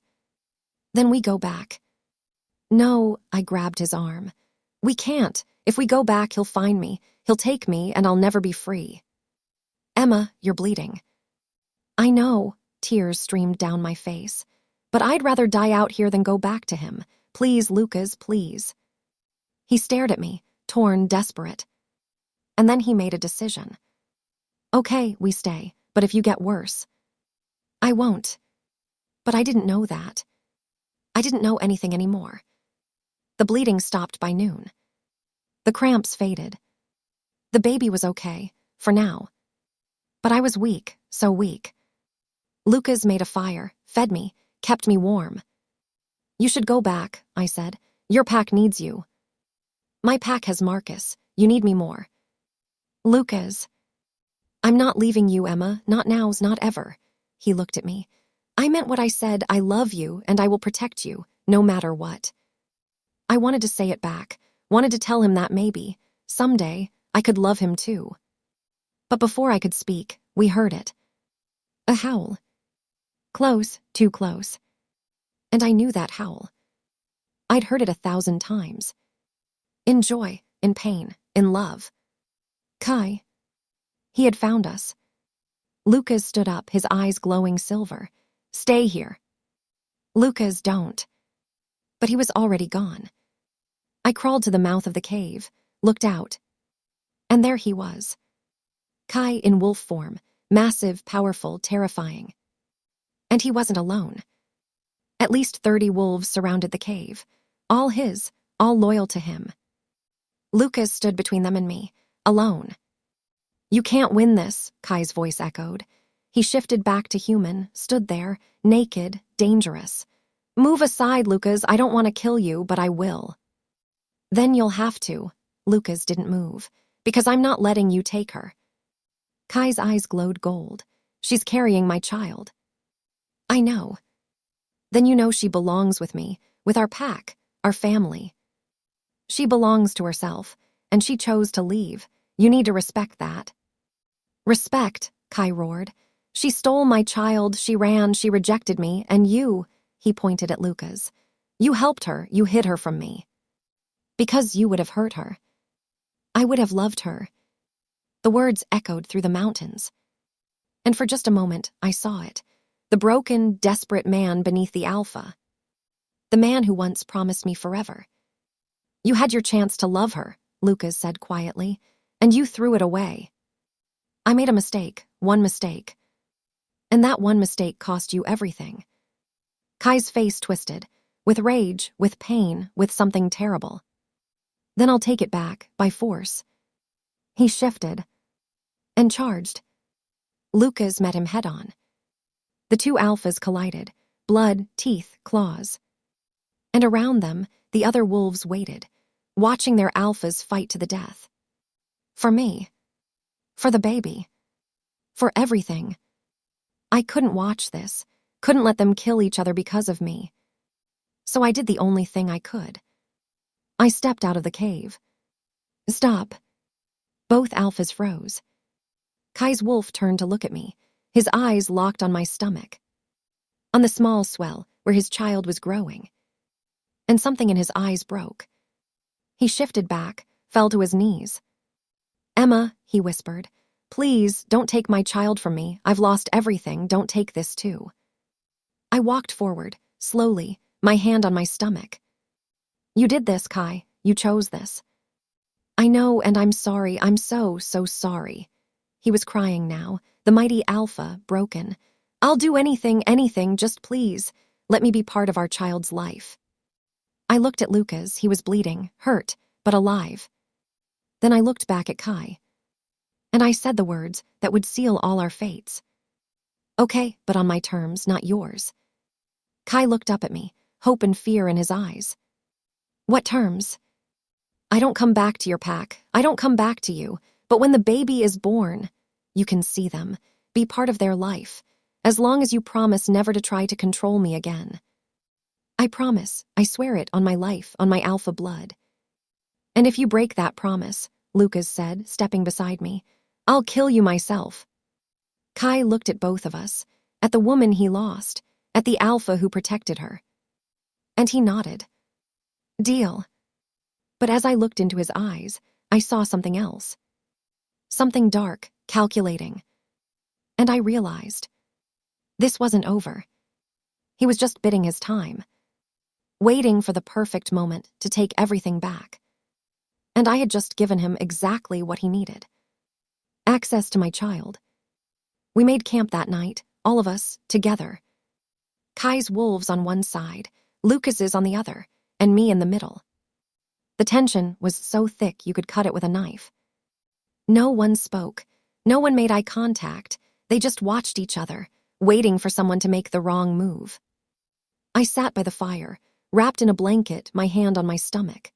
"Then we go back." "No," I grabbed his arm. "We can't. If we go back, he'll find me. He'll take me, and I'll never be free." "Emma, you're bleeding." "I know." Tears streamed down my face. "But I'd rather die out here than go back to him. Please, Lucas, please." He stared at me, torn, desperate. And then he made a decision. "Okay, we stay, but if you get worse." "I won't." But I didn't know that. I didn't know anything anymore. The bleeding stopped by noon. The cramps faded. The baby was okay, for now. But I was weak, so weak. Lucas made a fire, fed me, kept me warm. "You should go back," I said. "Your pack needs you." "My pack has Marcus. You need me more." "Lucas." "I'm not leaving you, Emma. Not now, not ever." He looked at me. "I meant what I said. I love you, and I will protect you, no matter what." I wanted to say it back, wanted to tell him that maybe, someday, I could love him too. But before I could speak, we heard it. A howl. Close, too close. And I knew that howl. I'd heard it 1,000 times. In joy, in pain, in love. Kai. He had found us. Lucas stood up, his eyes glowing silver. "Stay here." "Lucas, don't." But he was already gone. I crawled to the mouth of the cave, looked out. And there he was. Kai in wolf form, massive, powerful, terrifying. And he wasn't alone. At least 30 wolves surrounded the cave. All his, all loyal to him. Lucas stood between them and me, alone. You can't win this, Kai's voice echoed. He shifted back to human, stood there, naked, dangerous. Move aside, Lucas, I don't want to kill you, but I will. Then you'll have to. Lucas didn't move, because I'm not letting you take her. Kai's eyes glowed gold. She's carrying my child. I know. Then you know she belongs with me, with our pack, our family. She belongs to herself, and she chose to leave. You need to respect that. Respect, Kai roared. She stole my child, she ran, she rejected me, and you, he pointed at Lucas. You helped her, you hid her from me. Because you would have hurt her. I would have loved her. The words echoed through the mountains. And for just a moment, I saw it. The broken, desperate man beneath the alpha. The man who once promised me forever. You had your chance to love her, Lucas said quietly, and you threw it away. I made a mistake, one mistake. And that one mistake cost you everything. Kai's face twisted, with rage, with pain, with something terrible. Then I'll take it back, by force. He shifted and charged. Lucas met him head-on. The two alphas collided, blood, teeth, claws. And around them, the other wolves waited, watching their alphas fight to the death. For me. For the baby. For everything. I couldn't watch this, couldn't let them kill each other because of me. So I did the only thing I could. I stepped out of the cave. Stop. Both alphas froze. Kai's wolf turned to look at me, his eyes locked on my stomach. On the small swell where his child was growing. And something in his eyes broke. He shifted back, fell to his knees. Emma, he whispered, please, don't take my child from me. I've lost everything. Don't take this too. I walked forward, slowly, my hand on my stomach. You did this, Kai. You chose this. I know, and I'm sorry. I'm so sorry. He was crying now, the mighty alpha, broken. I'll do anything, just please. Let me be part of our child's life. I looked at Lucas. He was bleeding, hurt, but alive. Then I looked back at Kai. And I said the words that would seal all our fates. Okay, but on my terms, not yours. Kai looked up at me, hope and fear in his eyes. What terms? I don't come back to your pack. I don't come back to you. But when the baby is born, you can see them, be part of their life, as long as you promise never to try to control me again. I promise, I swear it on my life, on my alpha blood. And if you break that promise, Lucas said, stepping beside me, I'll kill you myself. Kai looked at both of us, at the woman he lost, at the alpha who protected her. And he nodded. Deal. But as I looked into his eyes, I saw something else. Something dark, calculating. And I realized. This wasn't over. He was just biding his time. Waiting for the perfect moment to take everything back. And I had just given him exactly what he needed. Access to my child. We made camp that night, all of us, together. Kai's wolves on one side, Lucas's on the other, and me in the middle. The tension was so thick you could cut it with a knife. No one spoke. No one made eye contact. They just watched each other, waiting for someone to make the wrong move. I sat by the fire, wrapped in a blanket, my hand on my stomach.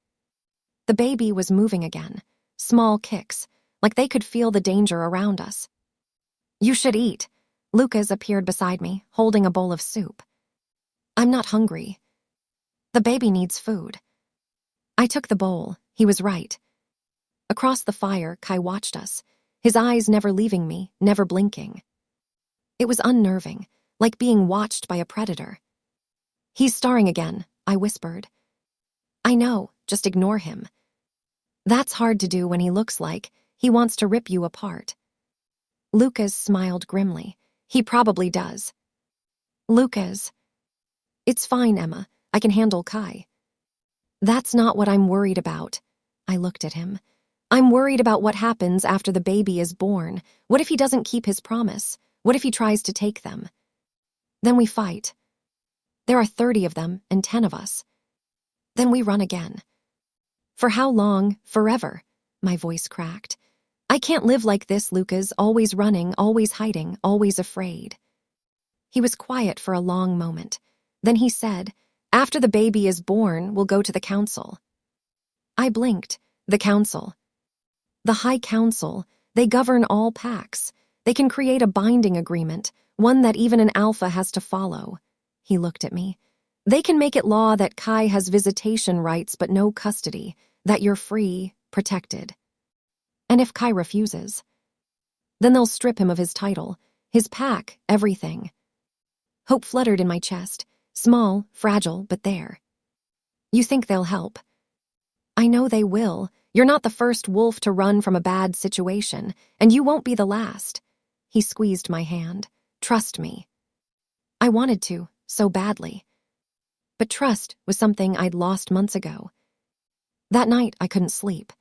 The baby was moving again, small kicks, like they could feel the danger around us. You should eat. Lucas appeared beside me, holding a bowl of soup. I'm not hungry. The baby needs food. I took the bowl. He was right. Across the fire, Kai watched us, his eyes never leaving me, never blinking. It was unnerving, like being watched by a predator. He's starring again, I whispered. I know, just ignore him. That's hard to do when he looks like he wants to rip you apart. Lucas smiled grimly. He probably does. Lucas. It's fine, Emma. I can handle Kai. That's not what I'm worried about. I looked at him. I'm worried about what happens after the baby is born. What if he doesn't keep his promise? What if he tries to take them? Then we fight. There are 30 of them and 10 of us. Then we run again. For how long? Forever. My voice cracked. I can't live like this, Lucas, always running, always hiding, always afraid. He was quiet for a long moment. Then he said, after the baby is born, we'll go to the council. I blinked. The council. The High Council. They govern all packs. They can create a binding agreement, one that even an alpha has to follow. He looked at me. They can make it law that Kai has visitation rights but no custody, that you're free, protected. And if Kai refuses, then they'll strip him of his title, his pack, everything. Hope fluttered in my chest, small, fragile, but there. You think they'll help? I know they will. You're not the first wolf to run from a bad situation, and you won't be the last. He squeezed my hand. Trust me. I wanted to, so badly. But trust was something I'd lost months ago. That night, I couldn't sleep.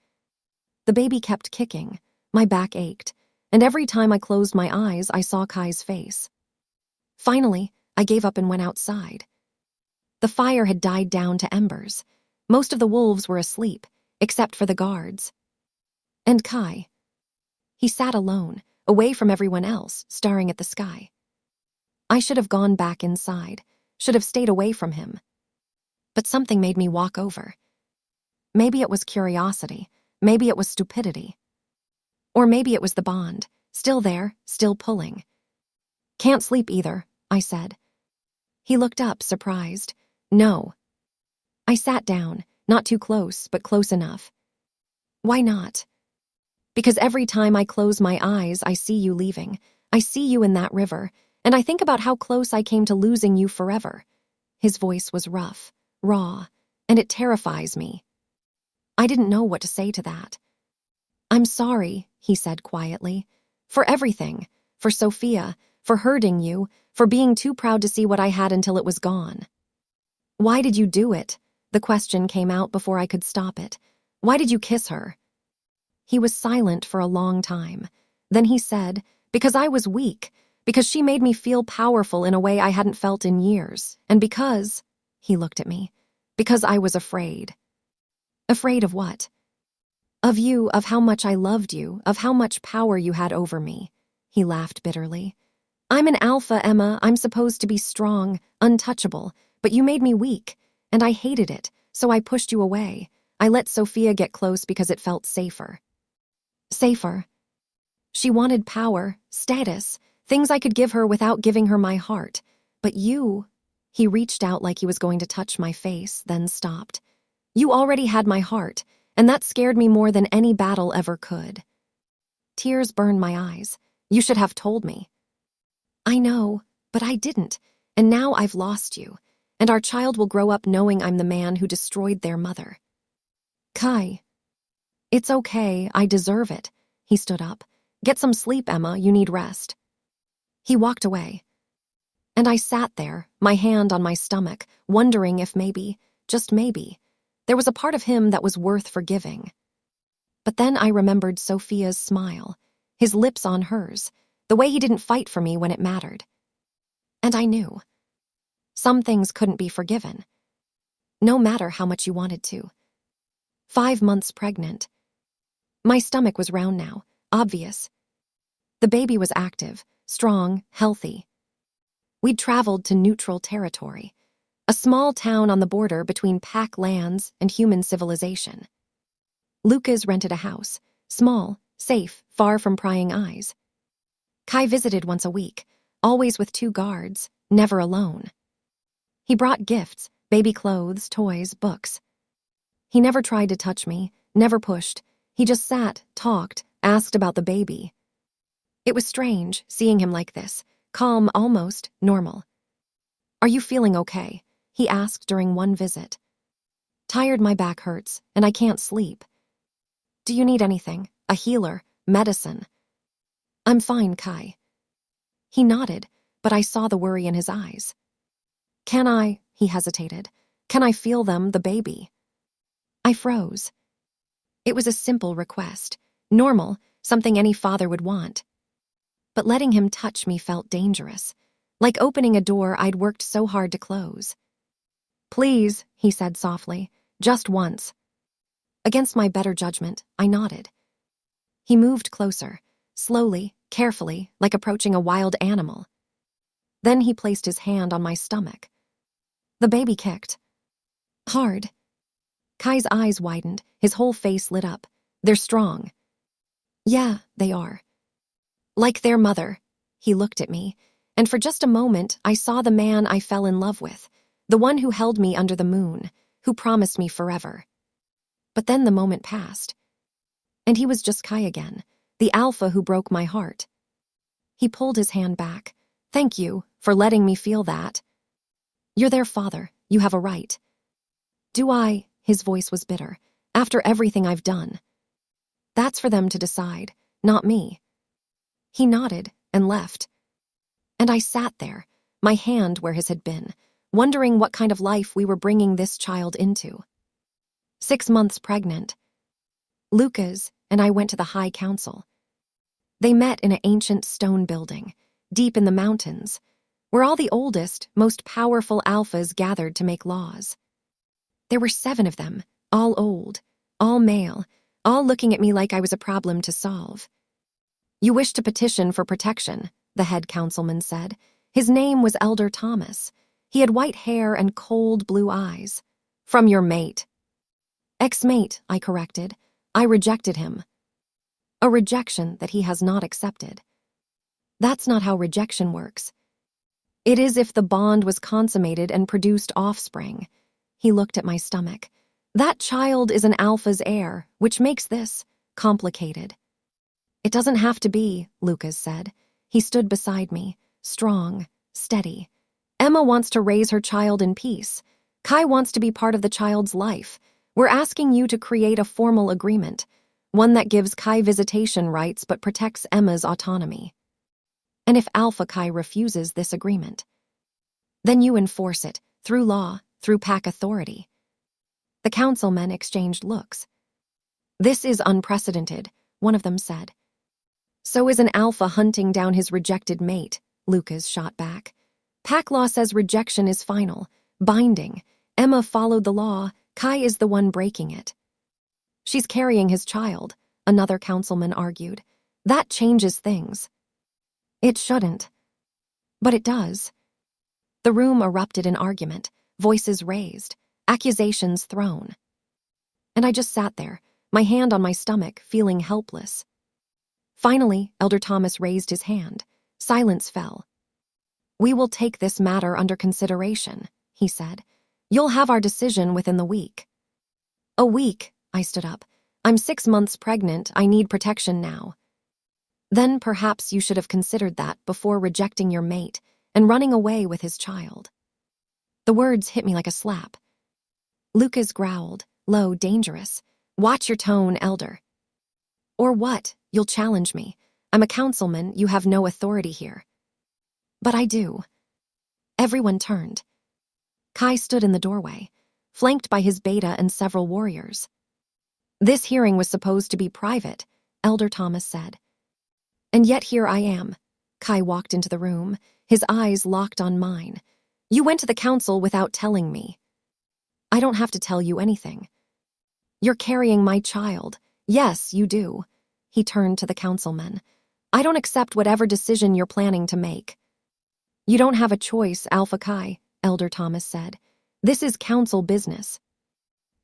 The baby kept kicking, my back ached, and every time I closed my eyes, I saw Kai's face. Finally, I gave up and went outside. The fire had died down to embers. Most of the wolves were asleep, except for the guards. And Kai. He sat alone, away from everyone else, staring at the sky. I should have gone back inside, should have stayed away from him. But something made me walk over. Maybe it was curiosity, maybe it was stupidity. Or maybe it was the bond, still there, still pulling. Can't sleep either, I said. He looked up, surprised. No. I sat down, not too close, but close enough. Why not? Because every time I close my eyes, I see you leaving. I see you in that river, and I think about how close I came to losing you forever. His voice was rough, raw, and it terrifies me. I didn't know what to say to that. I'm sorry, he said quietly, for everything, for Sophia, for hurting you, for being too proud to see what I had until it was gone. Why did you do it? The question came out before I could stop it. Why did you kiss her? He was silent for a long time. Then he said, because I was weak, because she made me feel powerful in a way I hadn't felt in years, and because, he looked at me, because I was afraid. Afraid of what? Of you, of how much I loved you, of how much power you had over me. He laughed bitterly. I'm an alpha, Emma. I'm supposed to be strong, untouchable, but you made me weak, and I hated it, so I pushed you away. I let Sophia get close because it felt safer. Safer. She wanted power, status, things I could give her without giving her my heart. But you... He reached out like he was going to touch my face, then stopped. You already had my heart, and that scared me more than any battle ever could. Tears burned my eyes. You should have told me. I know, but I didn't, and now I've lost you, and our child will grow up knowing I'm the man who destroyed their mother. Kai. It's okay, I deserve it. He stood up. Get some sleep, Emma, you need rest. He walked away. And I sat there, my hand on my stomach, wondering if maybe, just maybe, there was a part of him that was worth forgiving. But then I remembered Sophia's smile, his lips on hers, the way he didn't fight for me when it mattered. And I knew. Some things couldn't be forgiven. No matter how much you wanted to. 5 months pregnant. My stomach was round now, obvious. The baby was active, strong, healthy. We'd traveled to neutral territory, a small town on the border between pack lands and human civilization. Lucas rented a house, small, safe, far from prying eyes. Kai visited once a week, always with 2 guards, never alone. He brought gifts, baby clothes, toys, books. He never tried to touch me, never pushed. He just sat, talked, asked about the baby. It was strange, seeing him like this, calm, almost normal. Are you feeling okay? He asked during one visit. Tired, my back hurts, and I can't sleep. Do you need anything? A healer? Medicine? I'm fine, Kai. He nodded, but I saw the worry in his eyes. Can I, he hesitated, can I feel them, the baby? I froze. It was a simple request, normal, something any father would want. But letting him touch me felt dangerous, like opening a door I'd worked so hard to close. Please, he said softly, just once. Against my better judgment, I nodded. He moved closer, slowly, carefully, like approaching a wild animal. Then he placed his hand on my stomach. The baby kicked. Hard. Kai's eyes widened, his whole face lit up. They're strong. Yeah, they are. Like their mother. He looked at me, and for just a moment I saw the man I fell in love with, the one who held me under the moon, who promised me forever. But then the moment passed, and he was just Kai again, the alpha who broke my heart. He pulled his hand back. Thank you for letting me feel that. You're their father. You have a right. Do I? His voice was bitter. After everything I've done. That's for them to decide, not me. He nodded and left. And I sat there, my hand where his had been, wondering what kind of life we were bringing this child into. 6 months pregnant. Lucas and I went to the High Council. They met in an ancient stone building, deep in the mountains, where all the oldest, most powerful alphas gathered to make laws. There were 7 of them, all old, all male, all looking at me like I was a problem to solve. You wish to petition for protection, the head councilman said. His name was Elder Thomas. He had white hair and cold blue eyes. From your mate. Ex-mate, I corrected. I rejected him. A rejection that he has not accepted. That's not how rejection works. It is if the bond was consummated and produced offspring. He looked at my stomach. That child is an alpha's heir, which makes this complicated. It doesn't have to be, Lucas said. He stood beside me, strong, steady. Emma wants to raise her child in peace. Kai wants to be part of the child's life. We're asking you to create a formal agreement, one that gives Kai visitation rights but protects Emma's autonomy. And if Alpha Kai refuses this agreement, then you enforce it, through law, through pack authority. The councilmen exchanged looks. This is unprecedented, one of them said. So is an alpha hunting down his rejected mate, Lucas shot back. Pack law says rejection is final, binding. Emma followed the law, Kai is the one breaking it. She's carrying his child, another councilman argued. That changes things. It shouldn't. But it does. The room erupted in argument, voices raised, accusations thrown. And I just sat there, my hand on my stomach, feeling helpless. Finally, Elder Thomas raised his hand. Silence fell. We will take this matter under consideration, he said. You'll have our decision within the week. A week, I stood up. I'm 6 months pregnant, I need protection now. Then perhaps you should have considered that before rejecting your mate and running away with his child. The words hit me like a slap. Lucas growled, low, dangerous. Watch your tone, Elder. Or what? You'll challenge me. I'm a councilman, you have no authority here. But I do. Everyone turned. Kai stood in the doorway, flanked by his beta and several warriors. This hearing was supposed to be private, Elder Thomas said. And yet here I am. Kai walked into the room, his eyes locked on mine. You went to the council without telling me. I don't have to tell you anything. You're carrying my child. Yes, you do. He turned to the councilmen. I don't accept whatever decision you're planning to make. You don't have a choice, Alpha Kai, Elder Thomas said. This is council business.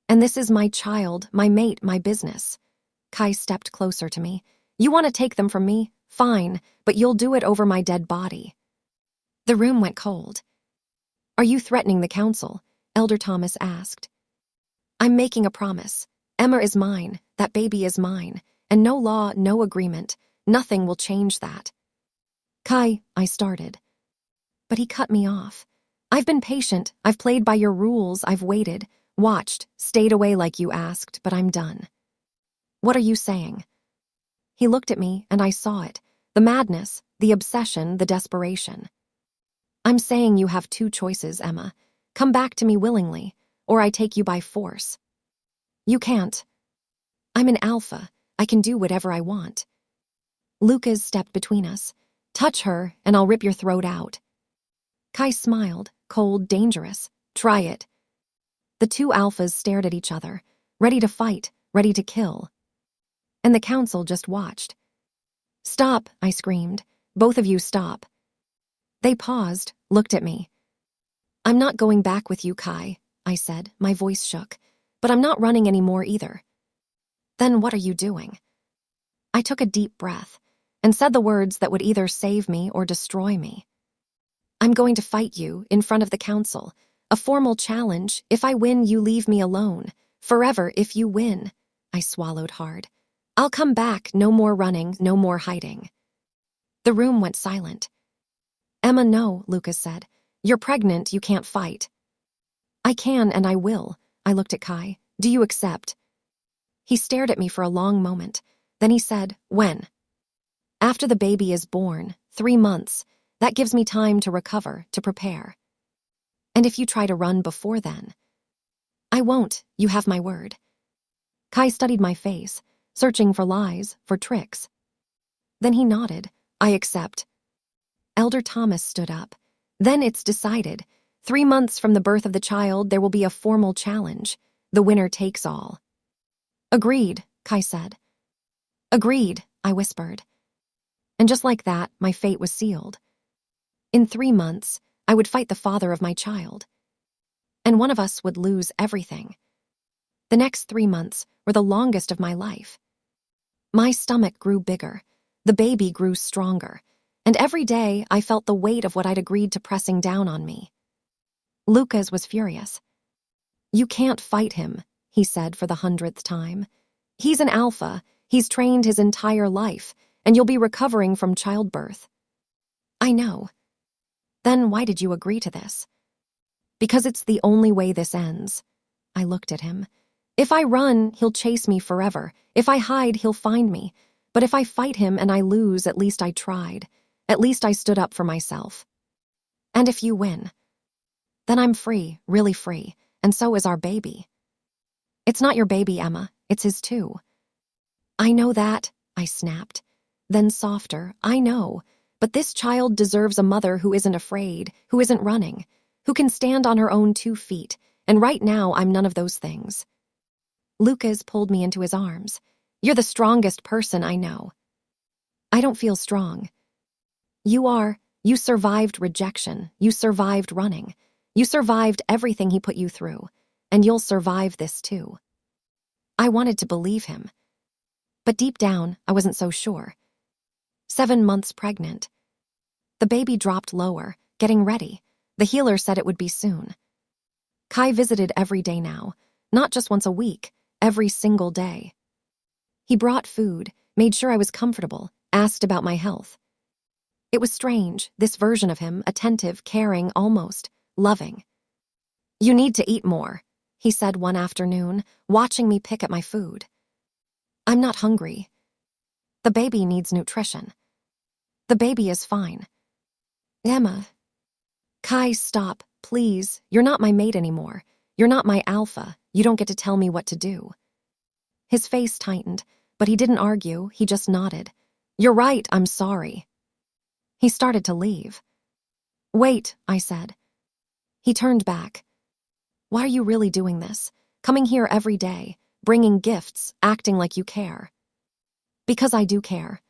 And this is my child, my mate, my business. Kai stepped closer to me. You want to take them from me? Fine, but you'll do it over my dead body. The room went cold. Are you threatening the council? Elder Thomas asked. I'm making a promise. Emma is mine, that baby is mine, and no law, no agreement, nothing will change that. Kai, I started. But he cut me off. I've been patient, I've played by your rules, I've waited, watched, stayed away like you asked, but I'm done. What are you saying? He looked at me, and I saw it, the madness, the obsession, the desperation. I'm saying you have 2 choices, Emma. Come back to me willingly, or I take you by force. You can't. I'm an alpha. I can do whatever I want. Lucas stepped between us. Touch her, and I'll rip your throat out. Kai smiled, cold, dangerous. Try it. The 2 alphas stared at each other, ready to fight, ready to kill. And the council just watched. "Stop," I screamed. "Both of you stop." They paused, looked at me. "I'm not going back with you, Kai," I said, my voice shook. "But I'm not running anymore either." "Then what are you doing?" I took a deep breath and said the words that would either save me or destroy me. "I'm going to fight you in front of the council. A formal challenge. If I win, you leave me alone. Forever if you win." I swallowed hard. "I'll come back, no more running, no more hiding." The room went silent. "Emma, no," Lucas said. "You're pregnant, you can't fight." "I can and I will." I looked at Kai. "Do you accept?" He stared at me for a long moment. Then he said, "When?" "After the baby is born, 3 months. That gives me time to recover, to prepare." "And if you try to run before then?" "I won't, you have my word." Kai studied my face, searching for lies, for tricks. Then he nodded. "I accept." Elder Thomas stood up. "Then it's decided. 3 months from the birth of the child, there will be a formal challenge. The winner takes all." "Agreed," Kai said. "Agreed," I whispered. And just like that, my fate was sealed. In 3 months, I would fight the father of my child. And one of us would lose everything. The next 3 months were the longest of my life. My stomach grew bigger. The baby grew stronger. And every day, I felt the weight of what I'd agreed to pressing down on me. Lucas was furious. "You can't fight him," he said for the 100th time. "He's an alpha. He's trained his entire life, and you'll be recovering from childbirth." "I know." "Then why did you agree to this?" "Because it's the only way this ends." I looked at him. "If I run, he'll chase me forever. If I hide, he'll find me. But if I fight him and I lose, at least I tried. At least I stood up for myself. And if you win, then I'm free, really free, and so is our baby." "It's not your baby, Emma. It's his too." "I know that," I snapped. Then softer, "I know. But this child deserves a mother who isn't afraid, who isn't running, who can stand on her own 2 feet. And right now, I'm none of those things." Lucas pulled me into his arms. "You're the strongest person I know." "I don't feel strong." "You are. You survived rejection. You survived running. You survived everything he put you through. And you'll survive this too." I wanted to believe him. But deep down, I wasn't so sure. 7 months pregnant. The baby dropped lower, getting ready. The healer said it would be soon. Kai visited every day now, not just once a week, every single day. He brought food, made sure I was comfortable, asked about my health. It was strange, this version of him, attentive, caring, almost loving. "You need to eat more," he said one afternoon, watching me pick at my food. "I'm not hungry." "The baby needs nutrition." "The baby is fine." "Emma." "Kai, stop, please. You're not my mate anymore. You're not my alpha. You don't get to tell me what to do." His face tightened, but he didn't argue, he just nodded. "You're right, I'm sorry." He started to leave. "Wait," I said. He turned back. "Why are you really doing this? Coming here every day, bringing gifts, acting like you care." "Because I do care."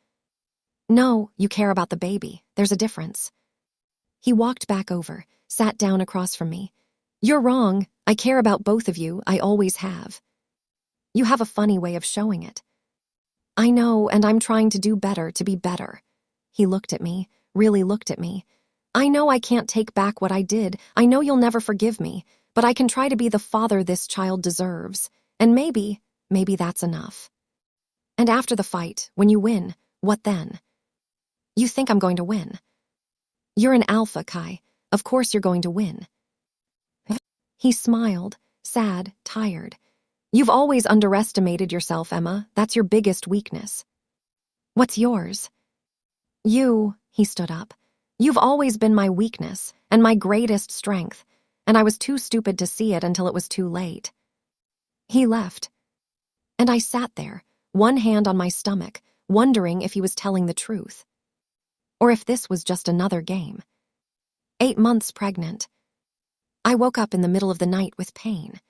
"No, you care about the baby. There's a difference." He walked back over, sat down across from me. "You're wrong. I care about both of you. I always have." "You have a funny way of showing it." "I know, and I'm trying to do better, to be better." He looked at me, really looked at me. "I know I can't take back what I did. I know you'll never forgive me, but I can try to be the father this child deserves. And maybe that's enough." "And after the fight, when you win, what then?" "You think I'm going to win?" "You're an alpha, Kai. Of course you're going to win." He smiled, sad, tired. "You've always underestimated yourself, Emma. That's your biggest weakness." "What's yours?" "You," he stood up. "You've always been my weakness and my greatest strength, and I was too stupid to see it until it was too late." He left. And I sat there, one hand on my stomach, wondering if he was telling the truth. Or if this was just another game. 8 months pregnant. I woke up in the middle of the night with pain.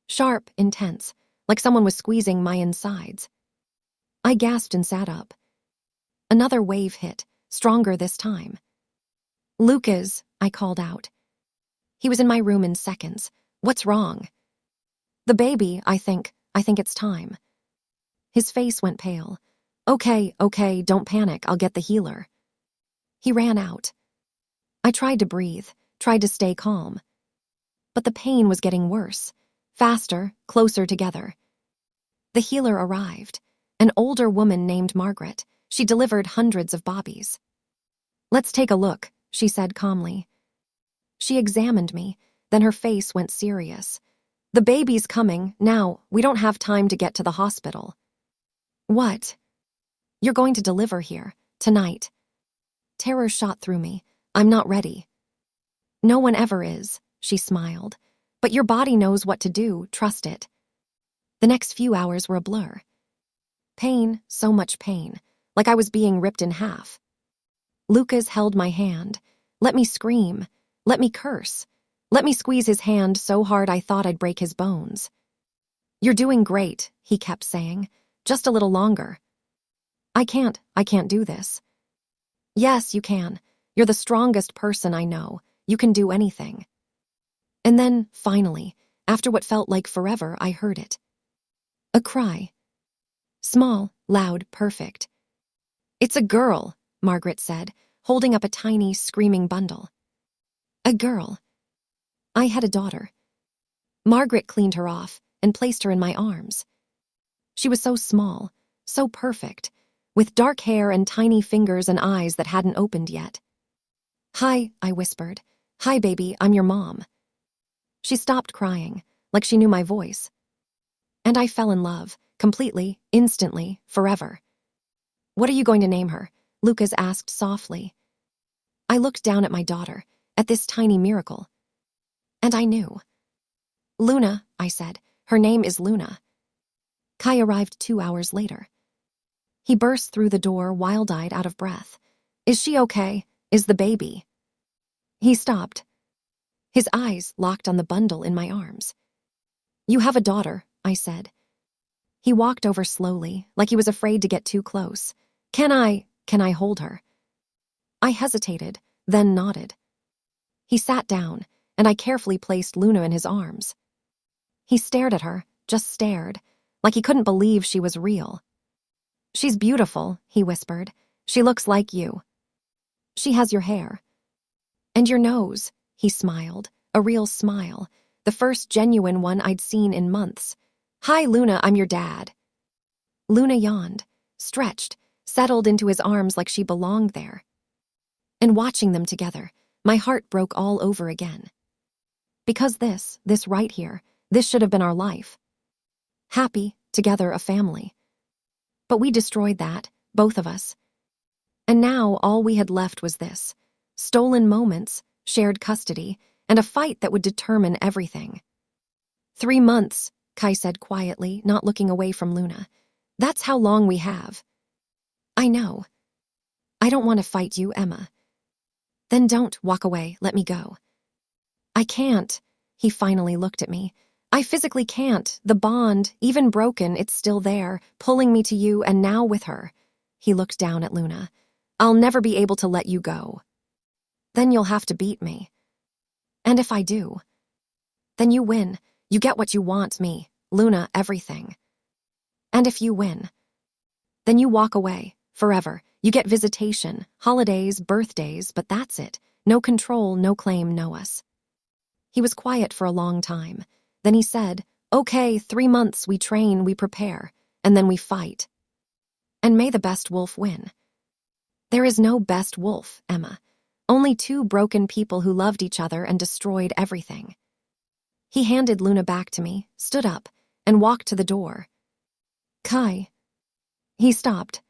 Sharp, intense, like someone was squeezing my insides. I gasped and sat up. Another wave hit, stronger this time. "Lucas," I called out. He was in my room in seconds. "What's wrong?" "The baby, I think it's time." His face went pale. Okay, don't panic, I'll get the healer." He ran out. I tried to breathe, tried to stay calm. But the pain was getting worse, faster, closer together. The healer arrived, an older woman named Margaret. She delivered hundreds of bobbies. "Let's take a look," she said calmly. She examined me, then her face went serious. "The baby's coming, now, we don't have time to get to the hospital." "What?" "You're going to deliver here, tonight." Terror shot through me. "I'm not ready." "No one ever is," she smiled. "But your body knows what to do, trust it." The next few hours were a blur. Pain, so much pain, like I was being ripped in half. Lucas held my hand. Let me scream. Let me curse. Let me squeeze his hand so hard I thought I'd break his bones. "You're doing great," he kept saying. "Just a little longer." I can't do this." "Yes, you can. You're the strongest person I know. You can do anything." And then, finally, after what felt like forever, I heard it. A cry. Small, loud, perfect. "It's a girl," Margaret said, holding up a tiny, screaming bundle. A girl. I had a daughter. Margaret cleaned her off and placed her in my arms. She was so small, so perfect, with dark hair and tiny fingers and eyes that hadn't opened yet. "Hi," I whispered. "Hi, baby, I'm your mom." She stopped crying, like she knew my voice. And I fell in love, completely, instantly, forever. "What are you going to name her?" Lucas asked softly. I looked down at my daughter, at this tiny miracle. And I knew. "Luna," I said. "Her name is Luna." Kai arrived 2 hours later. He burst through the door, wild-eyed, out of breath. "Is she okay? Is the baby?" He stopped. His eyes locked on the bundle in my arms. "You have a daughter," I said. He walked over slowly, like he was afraid to get too close. Can I hold her?" I hesitated, then nodded. He sat down, and I carefully placed Luna in his arms. He stared at her, just stared, like he couldn't believe she was real. "She's beautiful," he whispered. "She looks like you. She has your hair. And your nose," he smiled, a real smile, the first genuine one I'd seen in months. "Hi, Luna, I'm your dad." Luna yawned, stretched, settled into his arms like she belonged there. And watching them together, my heart broke all over again. Because this right here, this should have been our life. Happy, together, a family. But we destroyed that, both of us. And now all we had left was this. Stolen moments, shared custody, and a fight that would determine everything. 3 months, Kai said quietly, not looking away from Luna. "That's how long we have." "I know. I don't want to fight you, Emma." "Then don't walk away, let me go." "I can't." He finally looked at me. "I physically can't. The bond, even broken, it's still there, pulling me to you, and now with her." He looked down at Luna. "I'll never be able to let you go." "Then you'll have to beat me." "And if I do?" "Then you win. You get what you want, me, Luna, everything." "And if you win?" "Then you walk away, forever. You get visitation, holidays, birthdays, but that's it. No control, no claim, no us." He was quiet for a long time. Then he said, "Okay, 3 months, we train, we prepare, and then we fight. And may the best wolf win." There is no best wolf, Emma. Only 2 broken people who loved each other and destroyed everything. He handed Luna back to me, stood up, and walked to the door. "Kai." He stopped.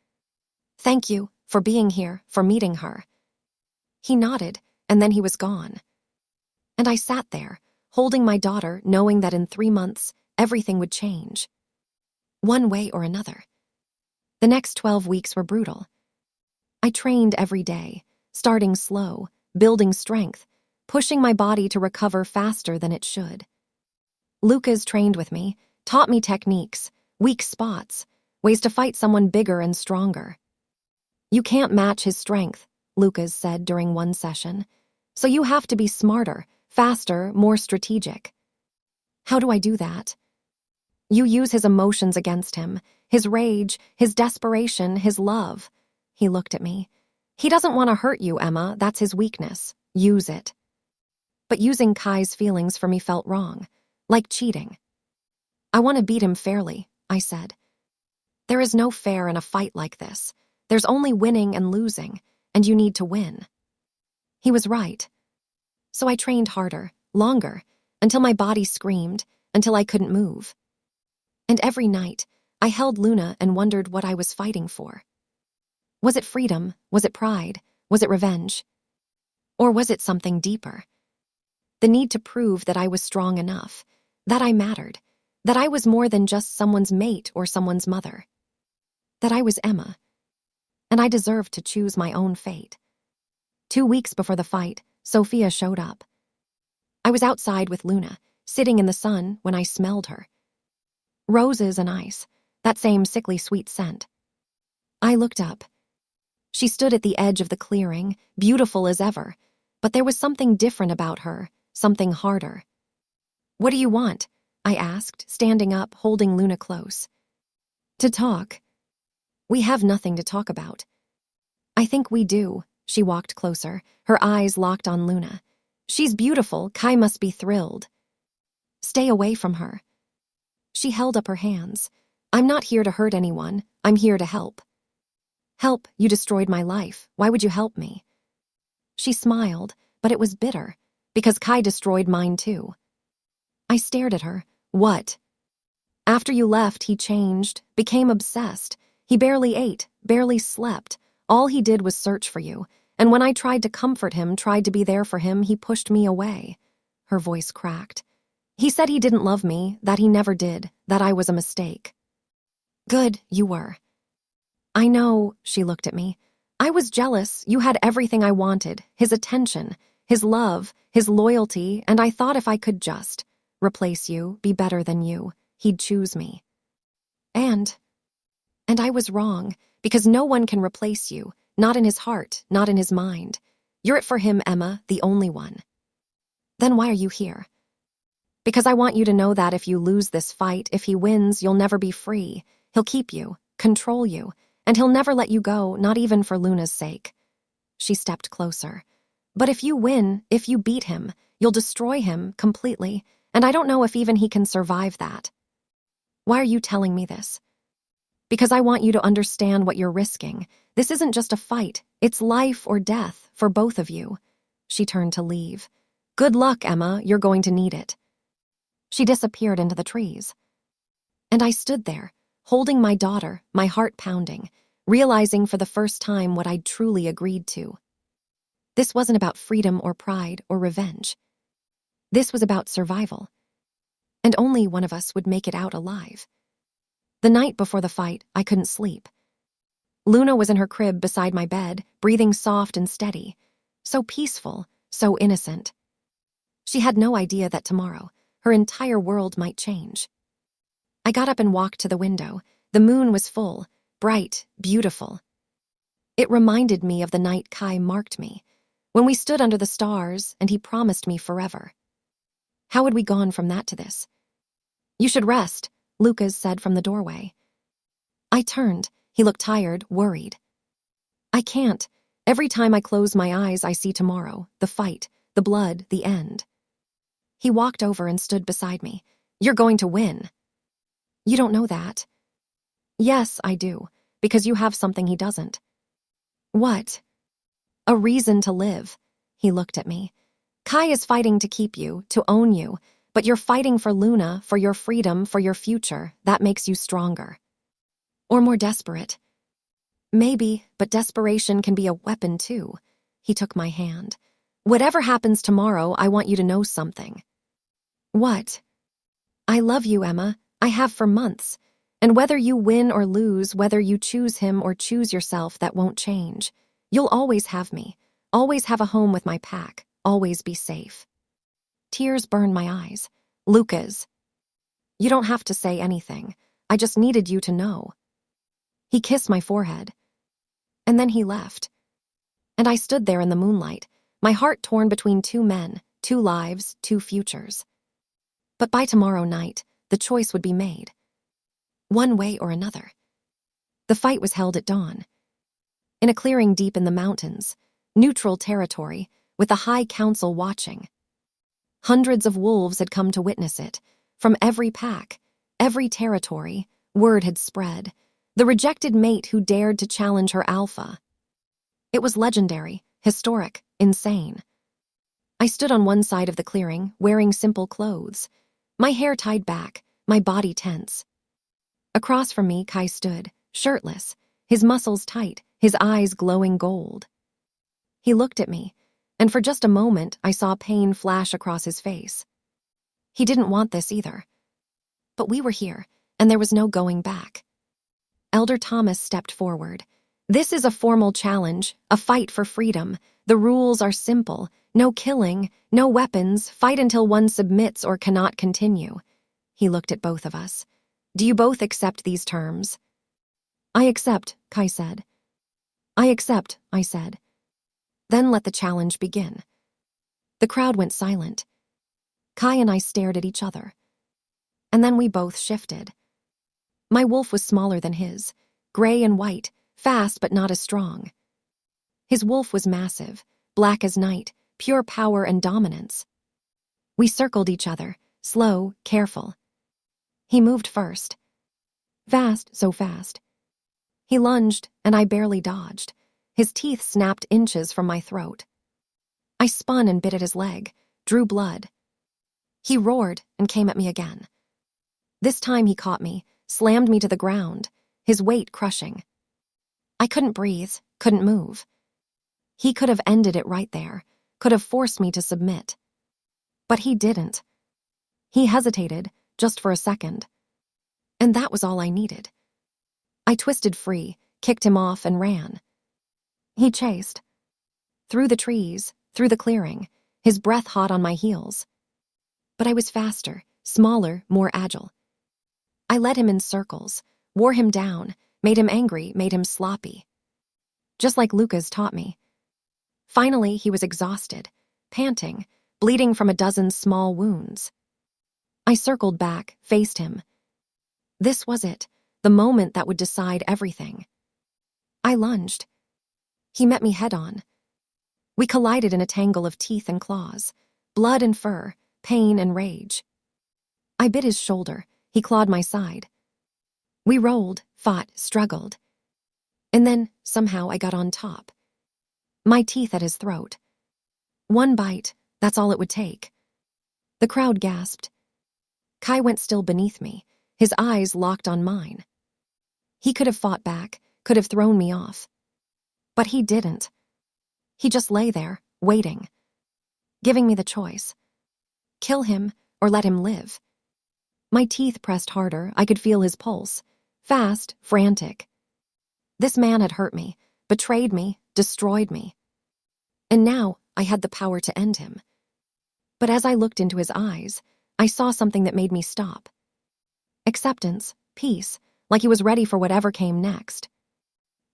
"Thank you for being here, for meeting her." He nodded, and then he was gone. And I sat there, holding my daughter, knowing that in 3 months, everything would change. One way or another. The next 12 weeks were brutal. I trained every day, starting slow, building strength, pushing my body to recover faster than it should. Lucas trained with me, taught me techniques, weak spots, ways to fight someone bigger and stronger. You can't match his strength, Lucas said during one session. So you have to be smarter, faster, more strategic. How do I do that? You use his emotions against him, his rage, his desperation, his love. He looked at me. He doesn't want to hurt you, Emma. That's his weakness. Use it. But using Kai's feelings for me felt wrong, like cheating. I want to beat him fairly, I said. There is no fair in a fight like this. There's only winning and losing, and you need to win. He was right. So I trained harder, longer, until my body screamed, until I couldn't move. And every night, I held Luna and wondered what I was fighting for. Was it freedom? Was it pride? Was it revenge? Or was it something deeper? The need to prove that I was strong enough, that I mattered, that I was more than just someone's mate or someone's mother. That I was Emma. And I deserved to choose my own fate. 2 weeks before the fight, Sophia showed up. I was outside with Luna, sitting in the sun when I smelled her. Roses and ice, that same sickly sweet scent. I looked up. She stood at the edge of the clearing, beautiful as ever, but there was something different about her, something harder. What do you want? I asked, standing up, holding Luna close. To talk. We have nothing to talk about. I think we do. She walked closer, her eyes locked on Luna. She's beautiful, Kai must be thrilled. Stay away from her. She held up her hands. I'm not here to hurt anyone, I'm here to help. Help, you destroyed my life, why would you help me? She smiled, but it was bitter, because Kai destroyed mine too. I stared at her. What? After you left, he changed, became obsessed. He barely ate, barely slept. All he did was search for you, and when I tried to comfort him, tried to be there for him, he pushed me away. Her voice cracked. He said he didn't love me, that he never did, that I was a mistake. Good, you were. I know, she looked at me. I was jealous, you had everything I wanted, his attention, his love, his loyalty, and I thought if I could just replace you, be better than you, he'd choose me. And I was wrong, because no one can replace you, not in his heart, not in his mind. You're it for him, Emma, the only one. Then why are you here? Because I want you to know that if you lose this fight, if he wins, you'll never be free. He'll keep you, control you, and he'll never let you go, not even for Luna's sake. She stepped closer. But if you win, if you beat him, you'll destroy him completely, and I don't know if even he can survive that. Why are you telling me this? Because I want you to understand what you're risking. This isn't just a fight, it's life or death for both of you. She turned to leave. Good luck, Emma, you're going to need it. She disappeared into the trees. And I stood there, holding my daughter, my heart pounding, realizing for the first time what I'd truly agreed to. This wasn't about freedom or pride or revenge. This was about survival. And only one of us would make it out alive. The night before the fight, I couldn't sleep. Luna was in her crib beside my bed, breathing soft and steady. So peaceful, so innocent. She had no idea that tomorrow, her entire world might change. I got up and walked to the window. The moon was full, bright, beautiful. It reminded me of the night Kai marked me, when we stood under the stars and he promised me forever. How had we gone from that to this? You should rest, Lucas said from the doorway. I turned. He looked tired, worried. I can't. Every time I close my eyes, I see tomorrow, the fight, the blood, the end. He walked over and stood beside me. You're going to win. You don't know that. Yes, I do, because you have something he doesn't. What? A reason to live. He looked at me. Kai is fighting to keep you, to own you, but you're fighting for Luna, for your freedom, for your future. That makes you stronger. Or more desperate. Maybe, but desperation can be a weapon too. He took my hand. Whatever happens tomorrow, I want you to know something. What? I love you, Emma. I have for months. And whether you win or lose, whether you choose him or choose yourself, that won't change. You'll always have me. Always have a home with my pack. Always be safe. Tears burned my eyes. Lucas. You don't have to say anything. I just needed you to know. He kissed my forehead. And then he left. And I stood there in the moonlight, my heart torn between two men, two lives, two futures. But by tomorrow night, the choice would be made. One way or another. The fight was held at dawn. In a clearing deep in the mountains, neutral territory, with the High Council watching. Hundreds of wolves had come to witness it. From every pack, every territory, word had spread. The rejected mate who dared to challenge her alpha. It was legendary, historic, insane. I stood on one side of the clearing, wearing simple clothes. My hair tied back, my body tense. Across from me, Kai stood, shirtless, his muscles tight, his eyes glowing gold. He looked at me, and for just a moment I saw pain flash across his face. He didn't want this either. But we were here, and there was no going back. Elder Thomas stepped forward. This is a formal challenge, a fight for freedom. The rules are simple. No killing, no weapons, fight until one submits or cannot continue. He looked at both of us. Do you both accept these terms? I accept, Kai said. I accept, I said. Then let the challenge begin. The crowd went silent. Kai and I stared at each other. And then we both shifted. My wolf was smaller than his, gray and white, fast but not as strong. His wolf was massive, black as night, pure power and dominance. We circled each other, slow, careful. He moved first. Fast, so fast. He lunged, and I barely dodged. His teeth snapped inches from my throat. I spun and bit at his leg, drew blood. He roared and came at me again. This time he caught me, slammed me to the ground, his weight crushing. I couldn't breathe, couldn't move. He could have ended it right there, could have forced me to submit. But he didn't. He hesitated, just for a second. And that was all I needed. I twisted free, kicked him off, and ran. He chased. Through the trees, through the clearing, his breath hot on my heels. But I was faster, smaller, more agile. I led him in circles, wore him down, made him angry, made him sloppy. Just like Lucas taught me. Finally, he was exhausted, panting, bleeding from a dozen small wounds. I circled back, faced him. This was it, the moment that would decide everything. I lunged. He met me head-on. We collided in a tangle of teeth and claws, blood and fur, pain and rage. I bit his shoulder, he clawed my side. We rolled, fought, struggled. And then, somehow, I got on top. My teeth at his throat. One bite, that's all it would take. The crowd gasped. Kai went still beneath me, his eyes locked on mine. He could have fought back, could have thrown me off. But he didn't. He just lay there, waiting, giving me the choice. Kill him or let him live. My teeth pressed harder, I could feel his pulse. Fast, frantic. This man had hurt me, betrayed me, destroyed me. And now I had the power to end him. But as I looked into his eyes, I saw something that made me stop. Acceptance, peace, like he was ready for whatever came next.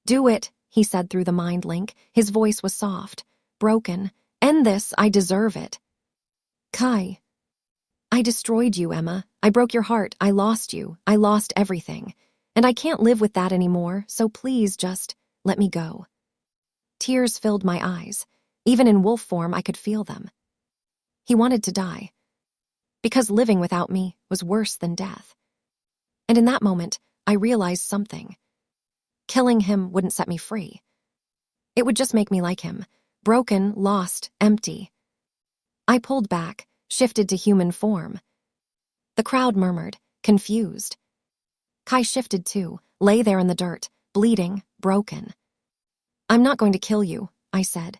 Do it, he said through the mind link. His voice was soft, broken. End this, I deserve it. Kai. I destroyed you, Emma. I broke your heart. I lost you. I lost everything. And I can't live with that anymore, so please just let me go. Tears filled my eyes. Even in wolf form, I could feel them. He wanted to die. Because living without me was worse than death. And in that moment, I realized something. Killing him wouldn't set me free. It would just make me like him, broken, lost, empty. I pulled back, shifted to human form. The crowd murmured, confused. Kai shifted too, lay there in the dirt, bleeding, broken. I'm not going to kill you, I said.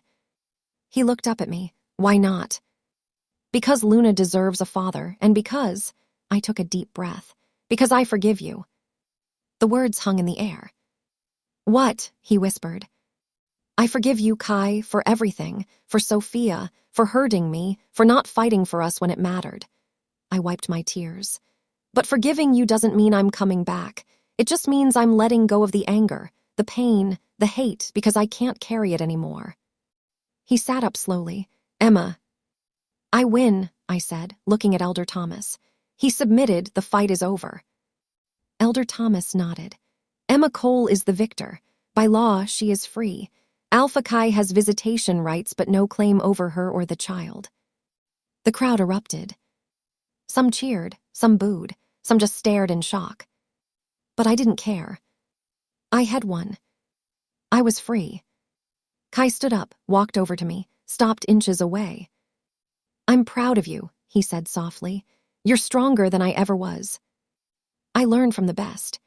He looked up at me. Why not? Because Luna deserves a father, and because, I took a deep breath, because I forgive you. The words hung in the air. What? He whispered. I forgive you, Kai, for everything, for Sophia, for hurting me, for not fighting for us when it mattered. I wiped my tears. But forgiving you doesn't mean I'm coming back. It just means I'm letting go of the anger, the pain, the hate, because I can't carry it anymore. He sat up slowly. Emma. I win, I said, looking at Elder Thomas. He submitted, the fight is over. Elder Thomas nodded. Emma Cole is the victor. By law, she is free. Alpha Kai has visitation rights but no claim over her or the child. The crowd erupted. Some cheered, some booed, some just stared in shock. But I didn't care. I had won. I was free. Kai stood up, walked over to me, stopped inches away. I'm proud of you, he said softly. You're stronger than I ever was. I learned from the best.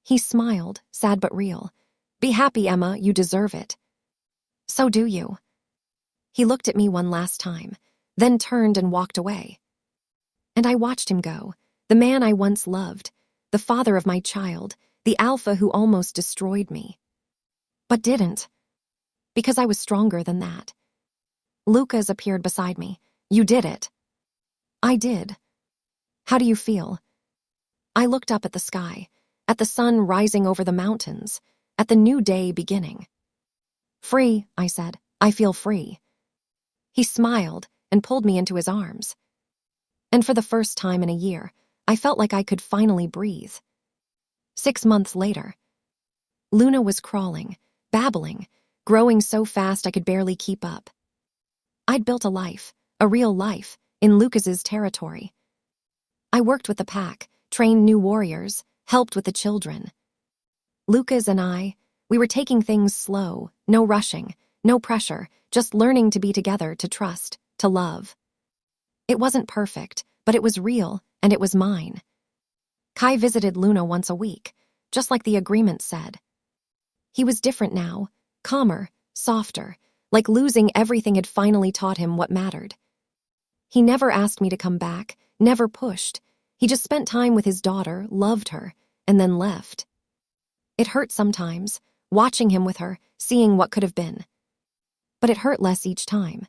He smiled, sad but real. Be happy, Emma, you deserve it. So do you. He looked at me one last time, then turned and walked away. And I watched him go, the man I once loved, the father of my child, the alpha who almost destroyed me. But didn't. Because I was stronger than that. Lucas appeared beside me. You did it. I did. How do you feel? I looked up at the sky, at the sun rising over the mountains, at the new day beginning. Free, I said. I feel free. He smiled and pulled me into his arms. And for the first time in a year, I felt like I could finally breathe. 6 months later, Luna was crawling, babbling, growing so fast I could barely keep up. I'd built a life, a real life, in Lucas's territory. I worked with the pack, trained new warriors, helped with the children. Lucas and we were taking things slow, no rushing, no pressure, just learning to be together, to trust, to love. It wasn't perfect, but it was real, and it was mine. Kai visited Luna once a week, just like the agreement said. He was different now, calmer, softer, like losing everything had finally taught him what mattered. He never asked me to come back, never pushed. He just spent time with his daughter, loved her, and then left. It hurt sometimes, watching him with her, seeing what could have been. But it hurt less each time.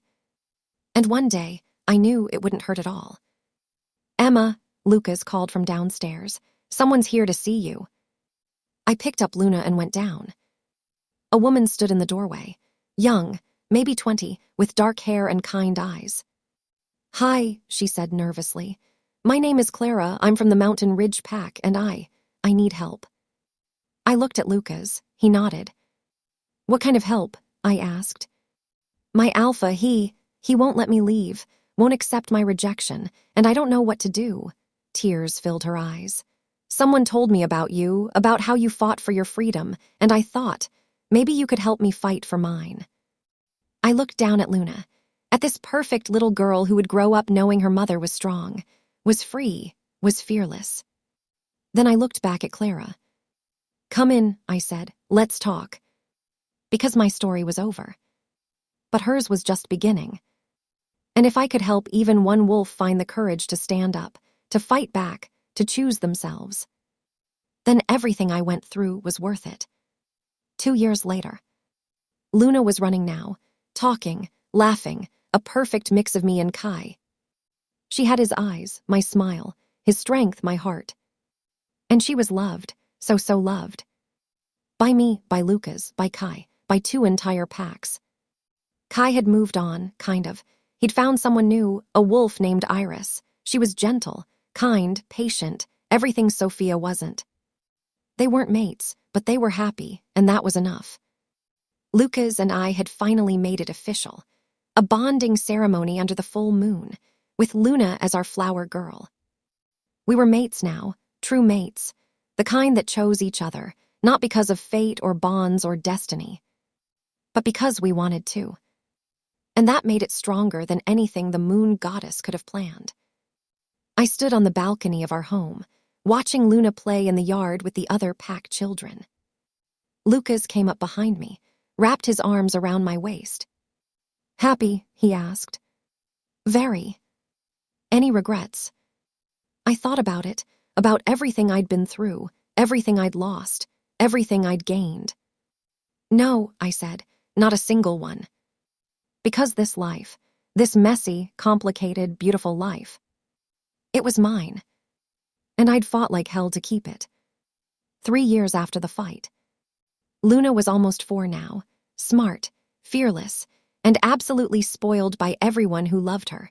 And one day, I knew it wouldn't hurt at all. Emma, Lucas called from downstairs. Someone's here to see you. I picked up Luna and went down. A woman stood in the doorway, young, maybe 20, with dark hair and kind eyes. Hi, she said nervously. My name is Clara. I'm from the Mountain Ridge Pack, and I need help. I looked at Lucas. He nodded. What kind of help? I asked. My alpha, he won't let me leave, won't accept my rejection, and I don't know what to do. Tears filled her eyes. Someone told me about you, about how you fought for your freedom, and I thought, maybe you could help me fight for mine. I looked down at Luna, at this perfect little girl who would grow up knowing her mother was strong, was free, was fearless. Then I looked back at Clara. Come in, I said, let's talk. Because my story was over. But hers was just beginning. And if I could help even one wolf find the courage to stand up, to fight back, to choose themselves, then everything I went through was worth it. 2 years later, Luna was running now, talking, laughing, a perfect mix of me and Kai. She had his eyes, my smile, his strength, my heart. And she was loved, so loved. By me, by Lucas, by Kai, by 2 entire packs. Kai had moved on, kind of. He'd found someone new, a wolf named Iris. She was gentle, kind, patient, everything Sophia wasn't. They weren't mates, but they were happy, and that was enough. Lucas and I had finally made it official. A bonding ceremony under the full moon, with Luna as our flower girl. We were mates now, true mates, the kind that chose each other, not because of fate or bonds or destiny, but because we wanted to. And that made it stronger than anything the moon goddess could have planned. I stood on the balcony of our home, watching Luna play in the yard with the other pack children. Lucas came up behind me, wrapped his arms around my waist. Happy, he asked. Very. Any regrets? I thought about it, about everything I'd been through, everything I'd lost, everything I'd gained. No, I said, not a single one. Because this life, this messy, complicated, beautiful life, it was mine. and I'd fought like hell to keep it. 3 years after the fight. Luna was almost 4 now, smart, fearless, and absolutely spoiled by everyone who loved her.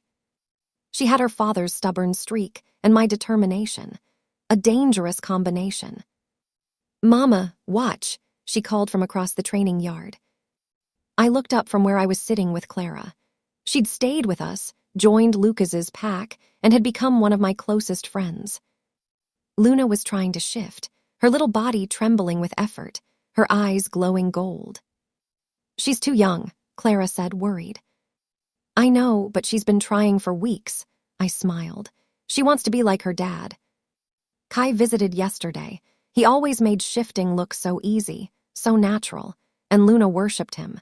She had her father's stubborn streak and my determination, a dangerous combination. "Mama, watch," she called from across the training yard. I looked up from where I was sitting with Clara. She'd stayed with us, joined Lucas's pack, and had become one of my closest friends. Luna was trying to shift, her little body trembling with effort, her eyes glowing gold. "She's too young," Clara said, worried. "I know, but she's been trying for weeks," I smiled. "She wants to be like her dad." Kai visited yesterday. He always made shifting look so easy, so natural, and Luna worshipped him.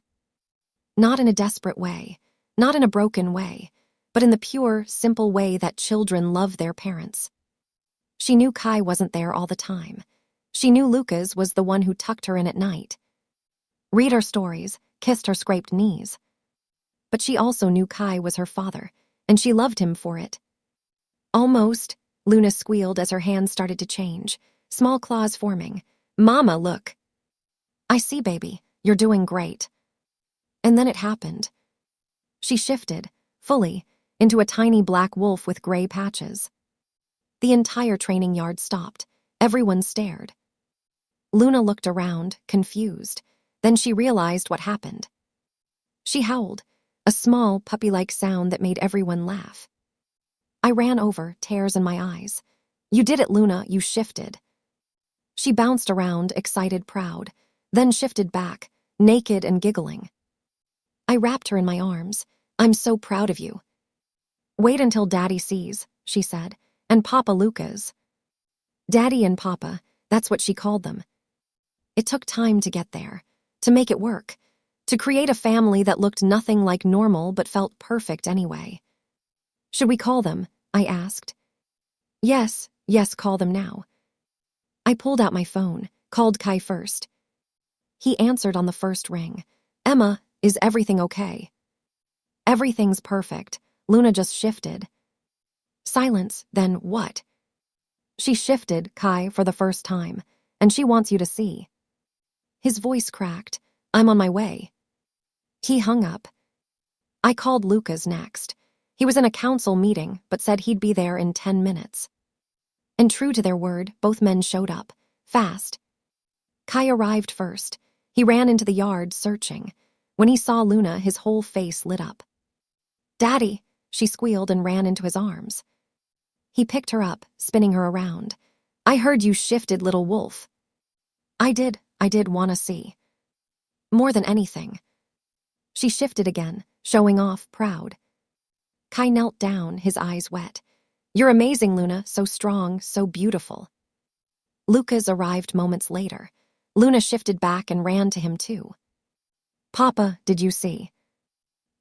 Not in a desperate way, not in a broken way, but in the pure, simple way that children love their parents. She knew Kai wasn't there all the time. She knew Lucas was the one who tucked her in at night, read her stories, kissed her scraped knees. But she also knew Kai was her father, and she loved him for it. "Almost," Luna squealed as her hands started to change, small claws forming. "Mama, look." "I see, baby. You're doing great." And then it happened. She shifted, fully, into a tiny black wolf with gray patches. The entire training yard stopped. Everyone stared. Luna looked around, confused. Then she realized what happened. She howled, a small, puppy-like sound that made everyone laugh. I ran over, tears in my eyes. "You did it, Luna, you shifted." She bounced around, excited, proud, then shifted back, naked and giggling. I wrapped her in my arms. "I'm so proud of you." "Wait until Daddy sees," she said, "and Papa Lucas." Daddy and Papa, that's what she called them. It took time to get there, to make it work, to create a family that looked nothing like normal but felt perfect anyway. "Should we call them?" I asked. Yes, call them now." I pulled out my phone, called Kai first. He answered on the first ring. "Emma, is everything okay?" "Everything's perfect. Luna just shifted." Silence, then what? "She shifted, Kai, for the first time, and she wants you to see." His voice cracked. "I'm on my way." He hung up. I called Lucas next. He was in a council meeting, but said he'd be there in 10 minutes. And true to their word, both men showed up, fast. Kai arrived first. He ran into the yard, searching. When he saw Luna, his whole face lit up. "Daddy," she squealed and ran into his arms. He picked her up, spinning her around. "I heard you shifted, little wolf." I did want to see. More than anything. She shifted again, showing off, proud. Kai knelt down, his eyes wet. "You're amazing, Luna, so strong, so beautiful." Lucas arrived moments later. Luna shifted back and ran to him too. "Papa, did you see?"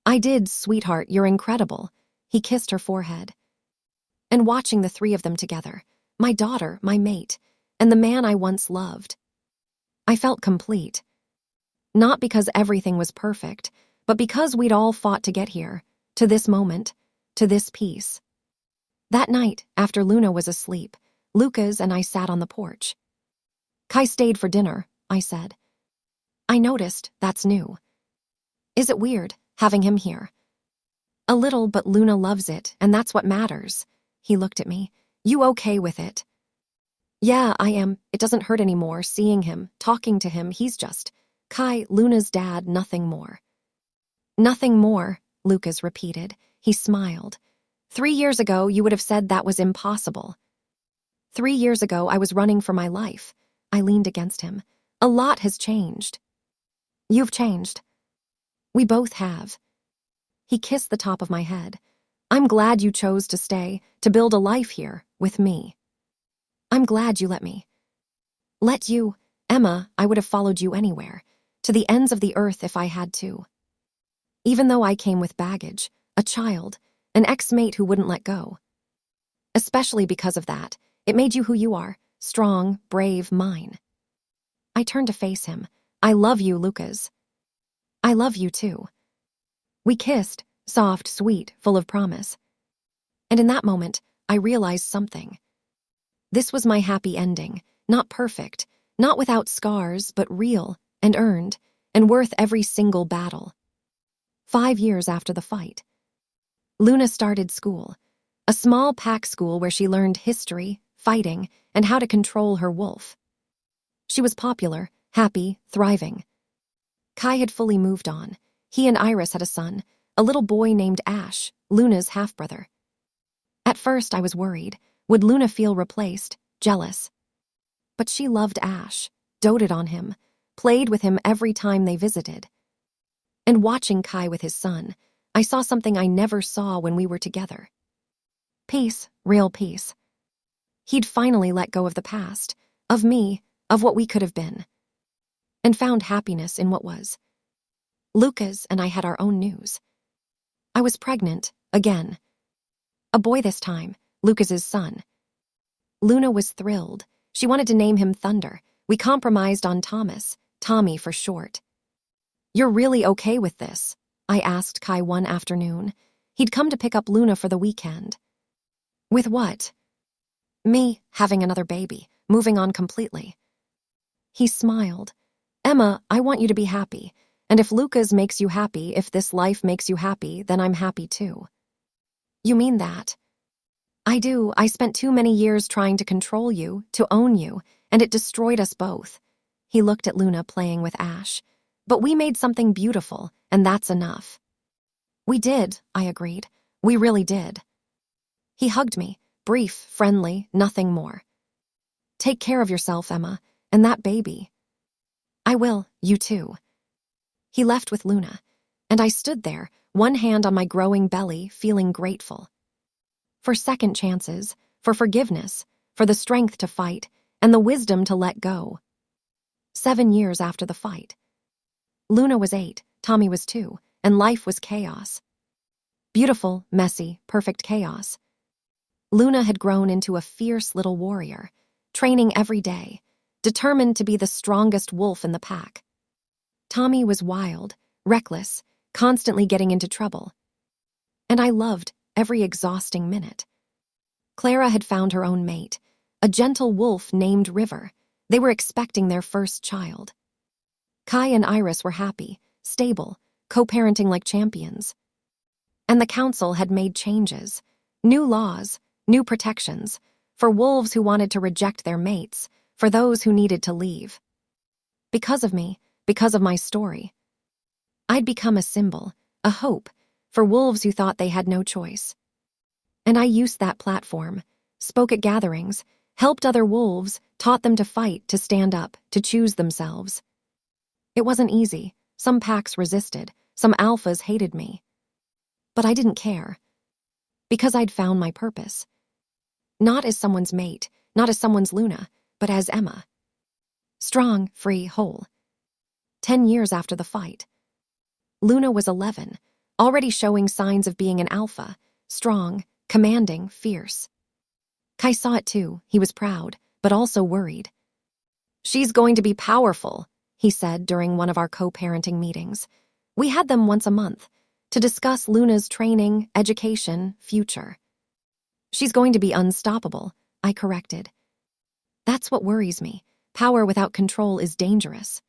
"I did, sweetheart, you're incredible." He kissed her forehead. And watching the 3 of them together, my daughter, my mate, and the man I once loved, I felt complete. Not because everything was perfect, but because we'd all fought to get here, to this moment, to this peace. That night, after Luna was asleep, Lucas and I sat on the porch. "Kai stayed for dinner," I said. "I noticed, that's new." "Is it weird, having him here?" "A little, but Luna loves it, and that's what matters." He looked at me. "You okay with it?" "Yeah, I am. It doesn't hurt anymore, seeing him, talking to him. He's just Kai, Luna's dad, nothing more." "Nothing more," Lucas repeated. He smiled. 3 years ago, you would have said that was impossible." 3 years ago, I was running for my life. I leaned against him. "A lot has changed." "You've changed." "We both have." He kissed the top of my head. "I'm glad you chose to stay, to build a life here, with me." "I'm glad you let me." "Let you? Emma, I would have followed you anywhere, to the ends of the earth if I had to." Even though I came with baggage, a child, an ex-mate who wouldn't let go. Especially because of that, it made you who you are, strong, brave, mine. I turned to face him. "I love you, Lucas." "I love you too." We kissed, soft, sweet, full of promise. And in that moment, I realized something. This was my happy ending, not perfect, not without scars, but real and earned, and worth every single battle. 5 years after the fight, Luna started school, a small pack school where she learned history, fighting, and how to control her wolf. She was popular, happy, thriving. Kai had fully moved on. He and Iris had a son, a little boy named Ash, Luna's half-brother. At first, I was worried. Would Luna feel replaced, jealous? But she loved Ash, doted on him, played with him every time they visited. And watching Kai with his son, I saw something I never saw when we were together. Peace, real peace. He'd finally let go of the past, of me, of what we could have been, and found happiness in what was. Lucas and I had our own news. I was pregnant, again. A boy this time, Lucas's son. Luna was thrilled. She wanted to name him Thunder. We compromised on Thomas, Tommy for short. "You're really okay with this?" I asked Kai one afternoon. He'd come to pick up Luna for the weekend. "With what?" "Me having another baby, moving on completely." He smiled. "Emma, I want you to be happy. And if Lucas makes you happy, if this life makes you happy, then I'm happy too." "You mean that?" "I do. I spent too many years trying to control you, to own you, and it destroyed us both." He looked at Luna playing with Ash. "But we made something beautiful, and that's enough." "We did," I agreed. "We really did." He hugged me, brief, friendly, nothing more. "Take care of yourself, Emma, and that baby." "I will, you too." He left with Luna, and I stood there, one hand on my growing belly, feeling grateful. For second chances, for forgiveness, for the strength to fight, and the wisdom to let go. 7 years after the fight. Luna was 8, Tommy was 2, and life was chaos. Beautiful, messy, perfect chaos. Luna had grown into a fierce little warrior, training every day, determined to be the strongest wolf in the pack. Tommy was wild, reckless, constantly getting into trouble. And I loved every exhausting minute. Clara had found her own mate, a gentle wolf named River. They were expecting their first child. Kai and Iris were happy, stable, co-parenting like champions. And the council had made changes, new laws, new protections, for wolves who wanted to reject their mates, for those who needed to leave. Because of me, because of my story, I'd become a symbol, a hope, for wolves who thought they had no choice. And I used that platform, spoke at gatherings, helped other wolves, taught them to fight, to stand up, to choose themselves. It wasn't easy. Some packs resisted, some alphas hated me. But I didn't care, because I'd found my purpose. Not as someone's mate, not as someone's Luna, but as Emma. Strong, free, whole. 10 years after the fight. Luna was 11, already showing signs of being an alpha, strong, commanding, fierce. Kai saw it too. He was proud, but also worried. "She's going to be powerful," he said during one of our co-parenting meetings. We had them once a month, to discuss Luna's training, education, future. "She's going to be unstoppable," I corrected. "That's what worries me. Power without control is dangerous."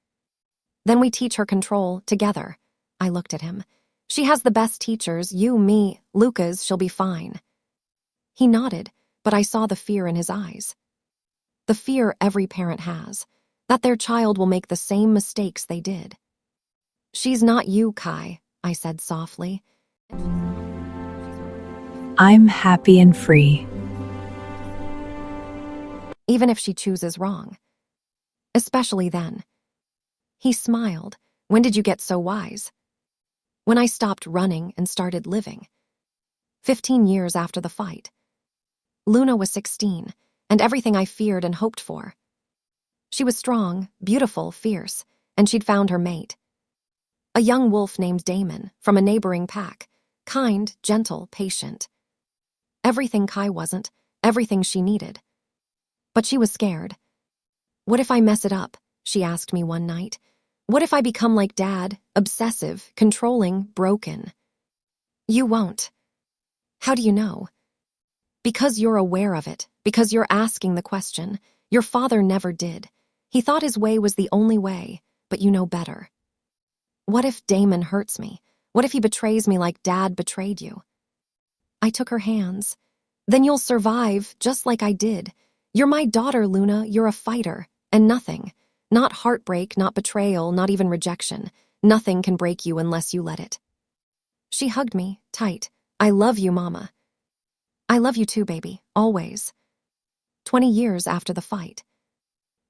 "Then we teach her control, together." I looked at him. "She has the best teachers, you, me, Lucas, she'll be fine." He nodded, but I saw the fear in his eyes. The fear every parent has, that their child will make the same mistakes they did. "She's not you, Kai," I said softly. I'm happy and free. Even if she chooses wrong. Especially then. He smiled. "When did you get so wise?" "When I stopped running and started living." 15 years after the fight. Luna was 16, and everything I feared and hoped for. She was strong, beautiful, fierce, and she'd found her mate. A young wolf named Damon, from a neighboring pack, kind, gentle, patient. Everything Kai wasn't, everything she needed. But she was scared. "What if I mess it up?" she asked me one night. "What if I become like Dad, obsessive, controlling, broken?" "You won't." "How do you know?" Because you're aware of it, because you're asking the question. Your father never did. He thought his way was the only way, but you know better. What if Damon hurts me? What if he betrays me like Dad betrayed you? I took her hands. Then you'll survive, just like I did. You're my daughter, Luna. You're a fighter. And nothing, not heartbreak, not betrayal, not even rejection, nothing can break you unless you let it. She hugged me, tight. I love you, Mama. I love you too, baby, always. 20 years after the fight.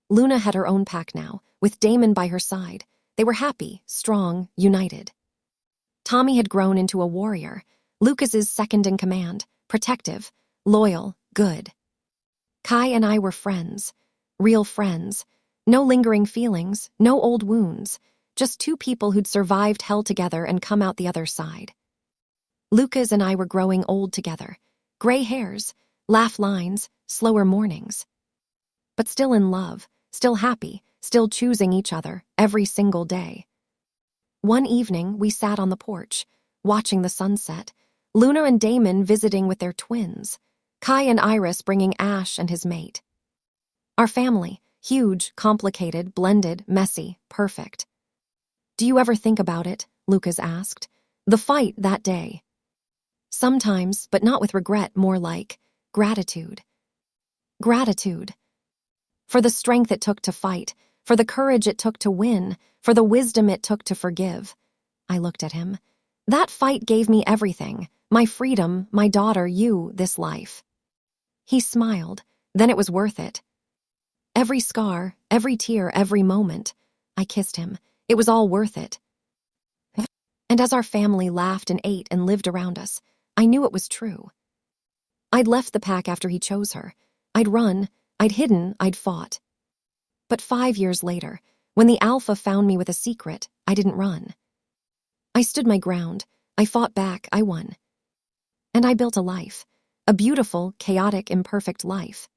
Luna had her own pack now, with Damon by her side. They were happy, strong, united. Tommy had grown into a warrior, Lucas's second in command, protective, loyal, good. Kai and I were friends, real friends. No lingering feelings, no old wounds, just two people who'd survived hell together and come out the other side. Lucas and I were growing old together, gray hairs, laugh lines, slower mornings. But still in love, still happy, still choosing each other every single day. One evening, we sat on the porch, watching the sunset, Luna and Damon visiting with their twins, Kai and Iris bringing Ash and his mate. Our family, huge, complicated, blended, messy, perfect. Do you ever think about it? Lucas asked. The fight that day. Sometimes, but not with regret, more like gratitude. Gratitude. For the strength it took to fight, for the courage it took to win, for the wisdom it took to forgive. I looked at him. That fight gave me everything, my freedom, my daughter, you, this life. He smiled. Then it was worth it. Every scar, every tear, every moment. I kissed him. It was all worth it. And as our family laughed and ate and lived around us, I knew it was true. I'd left the pack after he chose her. I'd run, I'd hidden, I'd fought. But 5 years later, when the Alpha found me with a secret, I didn't run. I stood my ground. I fought back. I won. And I built a life. A beautiful, chaotic, imperfect life.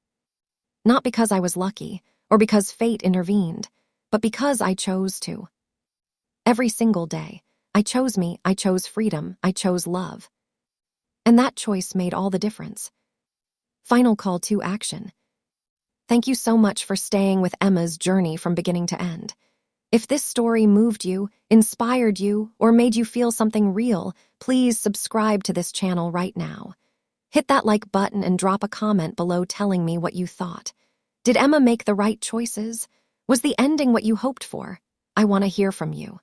Not because I was lucky, or because fate intervened, but because I chose to. Every single day, I chose me, I chose freedom, I chose love. And that choice made all the difference. Final call to action. Thank you so much for staying with Emma's journey from beginning to end. If this story moved you, inspired you, or made you feel something real, please subscribe to this channel right now. Hit that like button and drop a comment below telling me what you thought. Did Emma make the right choices? Was the ending what you hoped for? I want to hear from you.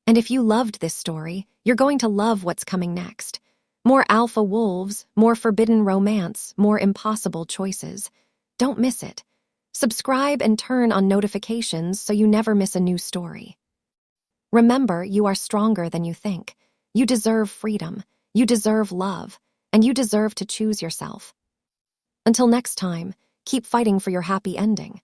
And if you loved this story, you're going to love what's coming next. More alpha wolves, more forbidden romance, more impossible choices. Don't miss it. Subscribe and turn on notifications so you never miss a new story. Remember, you are stronger than you think. You deserve freedom. You deserve love. And you deserve to choose yourself. Until next time, keep fighting for your happy ending.